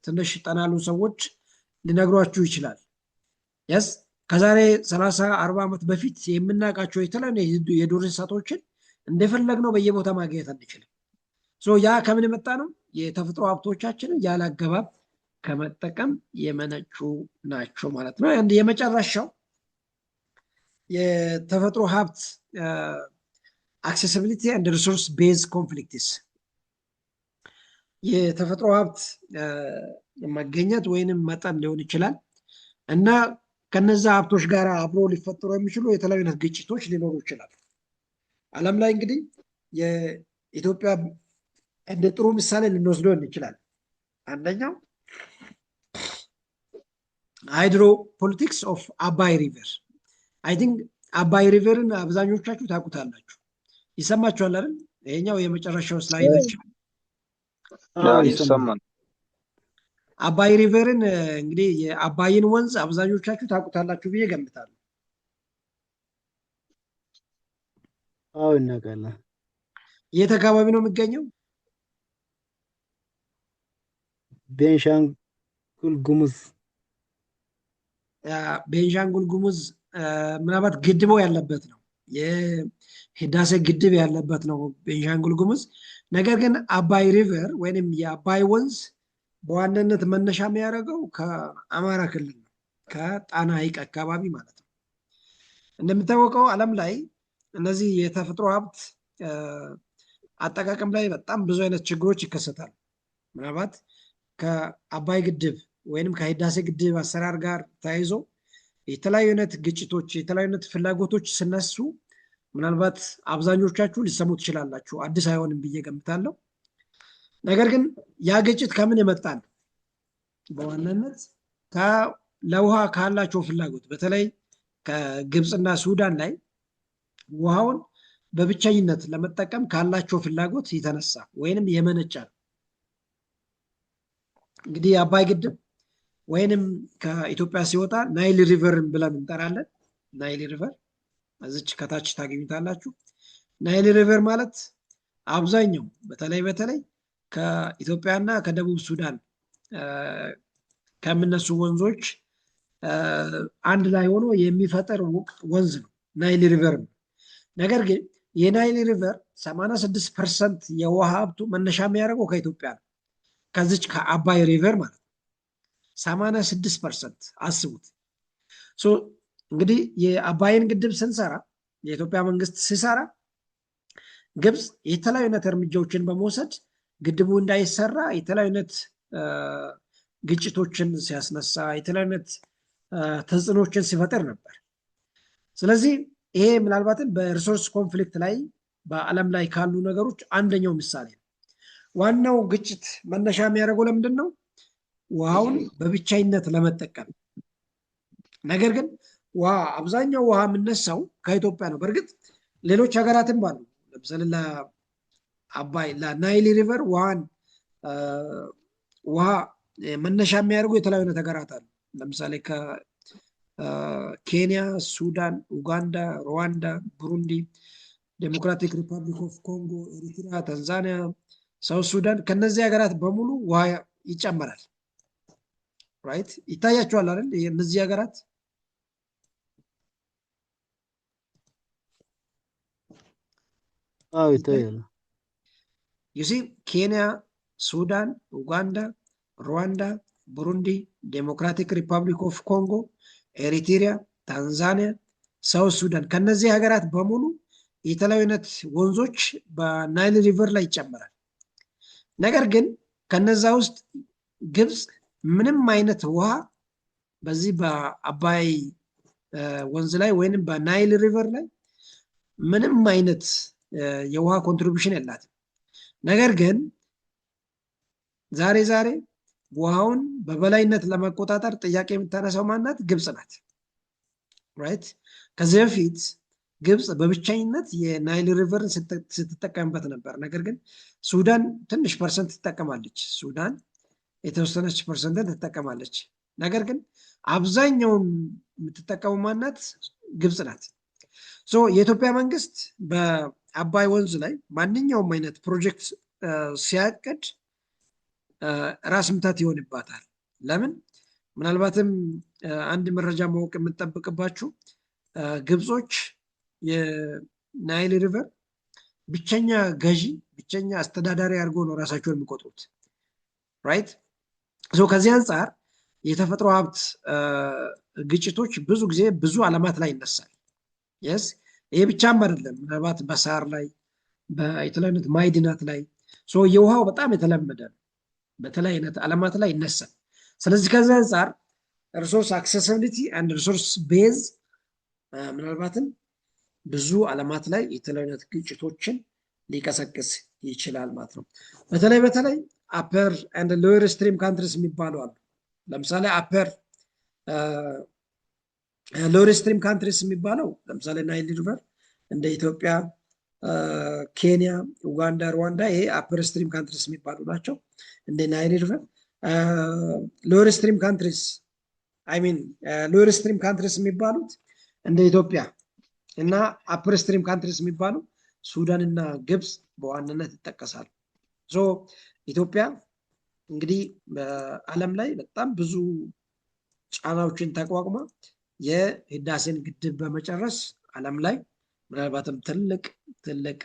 ትንሽ ጠናሉ ሰዎች ሊነግሯችሁ ይችላል። ከዛሬ 30-40 ዓመት በፊት የምናውቃቸው የተለያዩ የዱር እንስሳቶችን እንደፈለግነው በየቦታ ማግኘት አንችልም። ያ ከምን የመጣ ነው? የተፈጥሮ ሀብቶቻችንን ያላገባብ ከመጠቀም የመነጩ ናቸው ማለት ነው። የመጨረሻው የተፈጥሮ ሀብት አክሴሲቢሊቲ ኤንድ ሪሶርስ ቤዝ ኮንፍሊክትስ፣ የተፈጥሮ ሀብት መገኘት ወይንም መጠን ሊሆን ይችላል እና ከነዛ ሀብቶች ጋር አብሮ ሊፈጠሩ የሚችሉ የተለያዩ አይነት ግጭቶች ሊኖሩ ይችላሉ። ዓለም ላይ እንግዲህ የኢትዮጵያ እንደ ጥሩ ምሳሌ ልንወስደው እንችላለን። አንደኛው ሃይድሮ ፖለቲክስ ኦፍ አባይ ሪቨር። አይ ቲንክ አባይ ሪቨርን አብዛኞቻችሁ ታውቁታላችሁ፣ ይሰማችኋል አይደል? ይሄኛው የመጨረሻው ስላይዳችን ይሰማል። አባይ ሪቨርን እንግዲህ የአባይን ወንዝ አብዛኞቻችሁ ታውቁታላችሁ ብዬ ገምታለሁ። አዎ እናውቃለን። የት አካባቢ ነው የሚገኘው? ቤንሻንጉል ጉሙዝ። ቤንሻንጉል ጉሙዝ ምናልባት ግድቦ ያለበት ነው። የህዳሴ ግድብ ያለበት ነው ቤንሻንጉል ጉሙዝ። ነገር ግን አባይ ሪቨር ወይንም የአባይ ወንዝ በዋናነት መነሻ የሚያደርገው ከአማራ ክልል ነው፣ ከጣና ሐይቅ አካባቢ ማለት ነው። እንደሚታወቀው ዓለም ላይ እነዚህ የተፈጥሮ ሀብት አጠቃቀም ላይ በጣም ብዙ አይነት ችግሮች ይከሰታሉ። ምናልባት ከአባይ ግድብ ወይንም ከህዳሴ ግድብ አሰራር ጋር ተያይዞ የተለያዩ አይነት ግጭቶች፣ የተለያዩ አይነት ፍላጎቶች ስነሱ ምናልባት አብዛኞቻችሁ ሊሰሙ ትችላላችሁ። አዲስ አይሆንም ብዬ ገምታለሁ። ነገር ግን ያ ግጭት ከምን የመጣ ነው? በዋናነት ለውሃ ካላቸው ፍላጎት በተለይ ከግብፅና ሱዳን ላይ ውሃውን በብቸኝነት ለመጠቀም ካላቸው ፍላጎት የተነሳ ወይንም የመነጫ ነው። እንግዲህ የአባይ ግድብ ወይንም ከኢትዮጵያ ሲወጣ ናይል ሪቨርን ብለን እንጠራለን። ናይል ሪቨር እዚች ከታች ታገኙታላችሁ። ናይል ሪቨር ማለት አብዛኛው በተለይ ከኢትዮጵያና ከደቡብ ሱዳን ከሚነሱ ወንዞች አንድ ላይ ሆኖ የሚፈጠር ወንዝ ነው ናይል ሪቨር ነው። ነገር ግን የናይል ሪቨር 86% የውሃ ሀብቱ መነሻ የሚያደርገው ከኢትዮጵያ ነው። ከዚች ከአባይ ሪቨር ማለት ነው 86% አስቡት። እንግዲህ የአባይን ግድብ ስንሰራ የኢትዮጵያ መንግስት ሲሰራ ግብፅ የተለያዩ አይነት እርምጃዎችን በመውሰድ ግድቡ እንዳይሰራ የተለያዩ አይነት ግጭቶችን ሲያስነሳ የተለያዩ አይነት ተጽዕኖችን ሲፈጥር ነበር። ስለዚህ ይሄ ምናልባትም በሪሶርስ ኮንፍሊክት ላይ በዓለም ላይ ካሉ ነገሮች አንደኛው ምሳሌ ነው። ዋናው ግጭት መነሻ የሚያደርገው ለምንድን ነው? ውሃውን በብቻይነት ለመጠቀም። ነገር ግን አብዛኛው ውሃ የምነሳው ከኢትዮጵያ ነው። በእርግጥ ሌሎች ሀገራትም ባሉ ለምሳሌ ለአባይ ለናይል ሪቨር ውሃ መነሻ የሚያደርጉ የተለያዩ አይነት ሀገራት አሉ። ለምሳሌ ከኬንያ፣ ሱዳን፣ ኡጋንዳ፣ ሩዋንዳ፣ ቡሩንዲ፣ ዴሞክራቲክ ሪፐብሊክ ኦፍ ኮንጎ፣ ኤሪትሪያ፣ ታንዛኒያ፣ ሳውት ሱዳን ከነዚህ ሀገራት በሙሉ ውሃ ይጨመራል። ራይት ይታያቸዋል አይደል? እነዚህ ሀገራት ይታያል። ዩሲ ኬንያ፣ ሱዳን፣ ኡጋንዳ፣ ሩዋንዳ፣ ቡሩንዲ፣ ዴሞክራቲክ ሪፐብሊክ ኦፍ ኮንጎ፣ ኤሪትሪያ፣ ታንዛኒያ፣ ሳውት ሱዳን ከነዚህ ሀገራት በሙሉ የተለያዩ አይነት ወንዞች በናይል ሪቨር ላይ ይጨመራል። ነገር ግን ከነዛ ውስጥ ግብፅ ምንም አይነት ውሃ በዚህ በአባይ ወንዝ ላይ ወይንም በናይል ሪቨር ላይ ምንም አይነት የውሃ ኮንትሪቢሽን የላትም። ነገር ግን ዛሬ ውሃውን በበላይነት ለመቆጣጠር ጥያቄ የምታነሳው ማናት? ግብፅ ናት። ራይት ከዚህ በፊት ግብፅ በብቸኝነት የናይል ሪቨርን ስትጠቀምበት ነበር። ነገር ግን ሱዳን ትንሽ ፐርሰንት ትጠቀማለች። ሱዳን የተወሰነች ፐርሰንትን ትጠቀማለች። ነገር ግን አብዛኛውን የምትጠቀሙ ማናት? ግብፅ ናት። የኢትዮጵያ መንግስት በአባይ ወንዝ ላይ ማንኛውም አይነት ፕሮጀክት ሲያቅድ ራስ ምታት ይሆንባታል። ለምን? ምናልባትም አንድ መረጃ ማወቅ የምጠብቅባችሁ ግብጾች የናይል ሪቨር ብቸኛ ገዢ፣ ብቸኛ አስተዳዳሪ አድርጎ ነው ራሳቸውን የሚቆጥሩት። ራይት ከዚህ አንጻር የተፈጥሮ ሀብት ግጭቶች ብዙ ጊዜ ብዙ ዓለማት ላይ ይነሳል። የስ ይሄ ብቻም አይደለም። ምናልባት በሳር ላይ በተለያዩ አይነት ማዕድናት ላይ የውሃው በጣም የተለመደ ነው። በተለያዩ አይነት ዓለማት ላይ ይነሳል። ስለዚህ ከዚህ አንጻር ሪሶርስ አክሰሲቢሊቲ አንድ ሪሶርስ ቤዝ ምናልባትም ብዙ ዓለማት ላይ የተለያዩ አይነት ግጭቶችን ሊቀሰቅስ ይችላል ማለት ነው። በተለይ አፐር ኤንድ ሎወር ስትሪም ካንትሪስ የሚባሉ አሉ። ለምሳሌ አፐር ሎወር ስትሪም ካንትሪስ የሚባለው ለምሳሌ ናይል ሪቨር እንደ ኢትዮጵያ፣ ኬንያ፣ ኡጋንዳ፣ ሩዋንዳ ይሄ አፐር ስትሪም ካንትሪስ የሚባሉ ናቸው። እንደ ናይል ሪቨር ሎወር ስትሪም ካንትሪስ ሎወር ስትሪም ካንትሪስ የሚባሉት እንደ ኢትዮጵያ እና አፐር ስትሪም ካንትሪስ የሚባሉ ሱዳን እና ግብፅ በዋናነት ይጠቀሳሉ። ኢትዮጵያ እንግዲህ በዓለም ላይ በጣም ብዙ ጫናዎችን ተቋቁማ የህዳሴን ግድብ በመጨረስ ዓለም ላይ ምናልባትም ትልቅ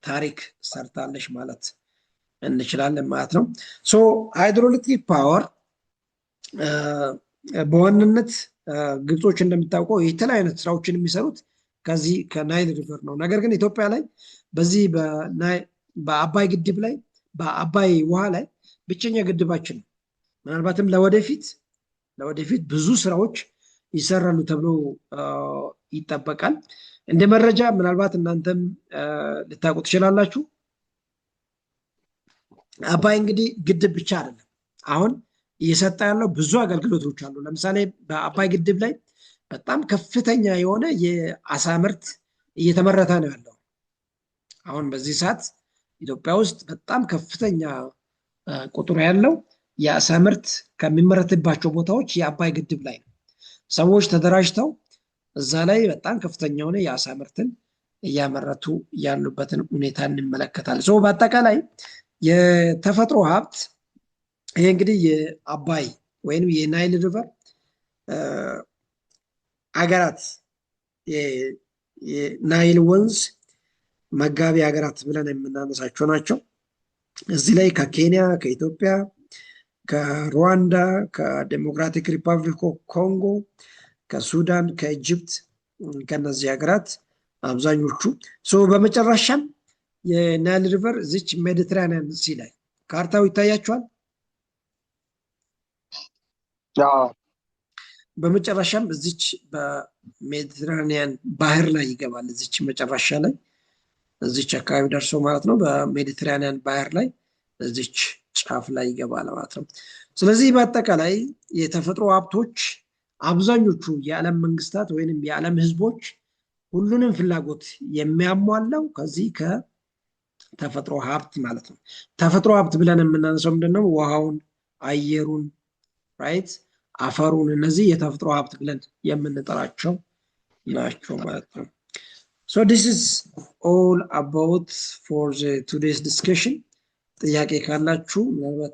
ታሪክ ሰርታለች ማለት እንችላለን ማለት ነው። ሶ ሃይድሮኤሌክትሪክ ፓወር በዋናነት ግብጾች እንደሚታወቀው የተለያዩ አይነት ስራዎችን የሚሰሩት ከዚህ ከናይል ሪቨር ነው። ነገር ግን ኢትዮጵያ ላይ በዚህ በአባይ ግድብ ላይ በአባይ ውሃ ላይ ብቸኛ ግድባችን ነው። ምናልባትም ለወደፊት ብዙ ስራዎች ይሰራሉ ተብሎ ይጠበቃል። እንደ መረጃ ምናልባት እናንተም ልታውቁ ትችላላችሁ። አባይ እንግዲህ ግድብ ብቻ አይደለም፣ አሁን እየሰጠ ያለው ብዙ አገልግሎቶች አሉ። ለምሳሌ በአባይ ግድብ ላይ በጣም ከፍተኛ የሆነ የአሳ ምርት እየተመረተ ነው ያለው። አሁን በዚህ ሰዓት ኢትዮጵያ ውስጥ በጣም ከፍተኛ ቁጥር ያለው የአሳ ምርት ከሚመረትባቸው ቦታዎች የአባይ ግድብ ላይ ነው። ሰዎች ተደራጅተው እዛ ላይ በጣም ከፍተኛ የሆነ የአሳ ምርትን እያመረቱ ያሉበትን ሁኔታ እንመለከታለን። ሶ በአጠቃላይ የተፈጥሮ ሀብት ይሄ እንግዲህ የአባይ ወይም የናይል ሪቨር ሀገራት የናይል ወንዝ መጋቢ ሀገራት ብለን የምናነሳቸው ናቸው። እዚህ ላይ ከኬንያ፣ ከኢትዮጵያ፣ ከሩዋንዳ፣ ከዴሞክራቲክ ሪፐብሊክ ኮንጎ፣ ከሱዳን፣ ከኢጅፕት ከነዚህ ሀገራት አብዛኞቹ በመጨረሻም የናይል ሪቨር እዚች ሜዲትራኒያን ሲ ላይ ካርታው ይታያቸዋል። በመጨረሻም እዚች በሜዲትራኒያን ባህር ላይ ይገባል። እዚች መጨረሻ ላይ እዚች አካባቢ ደርሶ ማለት ነው በሜዲትራኒያን ባህር ላይ እዚች ጫፍ ላይ ይገባል ማለት ነው። ስለዚህ በአጠቃላይ የተፈጥሮ ሀብቶች አብዛኞቹ የዓለም መንግስታት ወይንም የዓለም ህዝቦች ሁሉንም ፍላጎት የሚያሟላው ከዚህ ከተፈጥሮ ሀብት ማለት ነው። ተፈጥሮ ሀብት ብለን የምናነሳው ምንድነው? ውሃውን፣ አየሩን፣ ራይት አፈሩን፣ እነዚህ የተፈጥሮ ሀብት ብለን የምንጠራቸው ናቸው ማለት ነው። So this is all about for the today's discussion። ጥያቄ ካላችሁ ምናልባት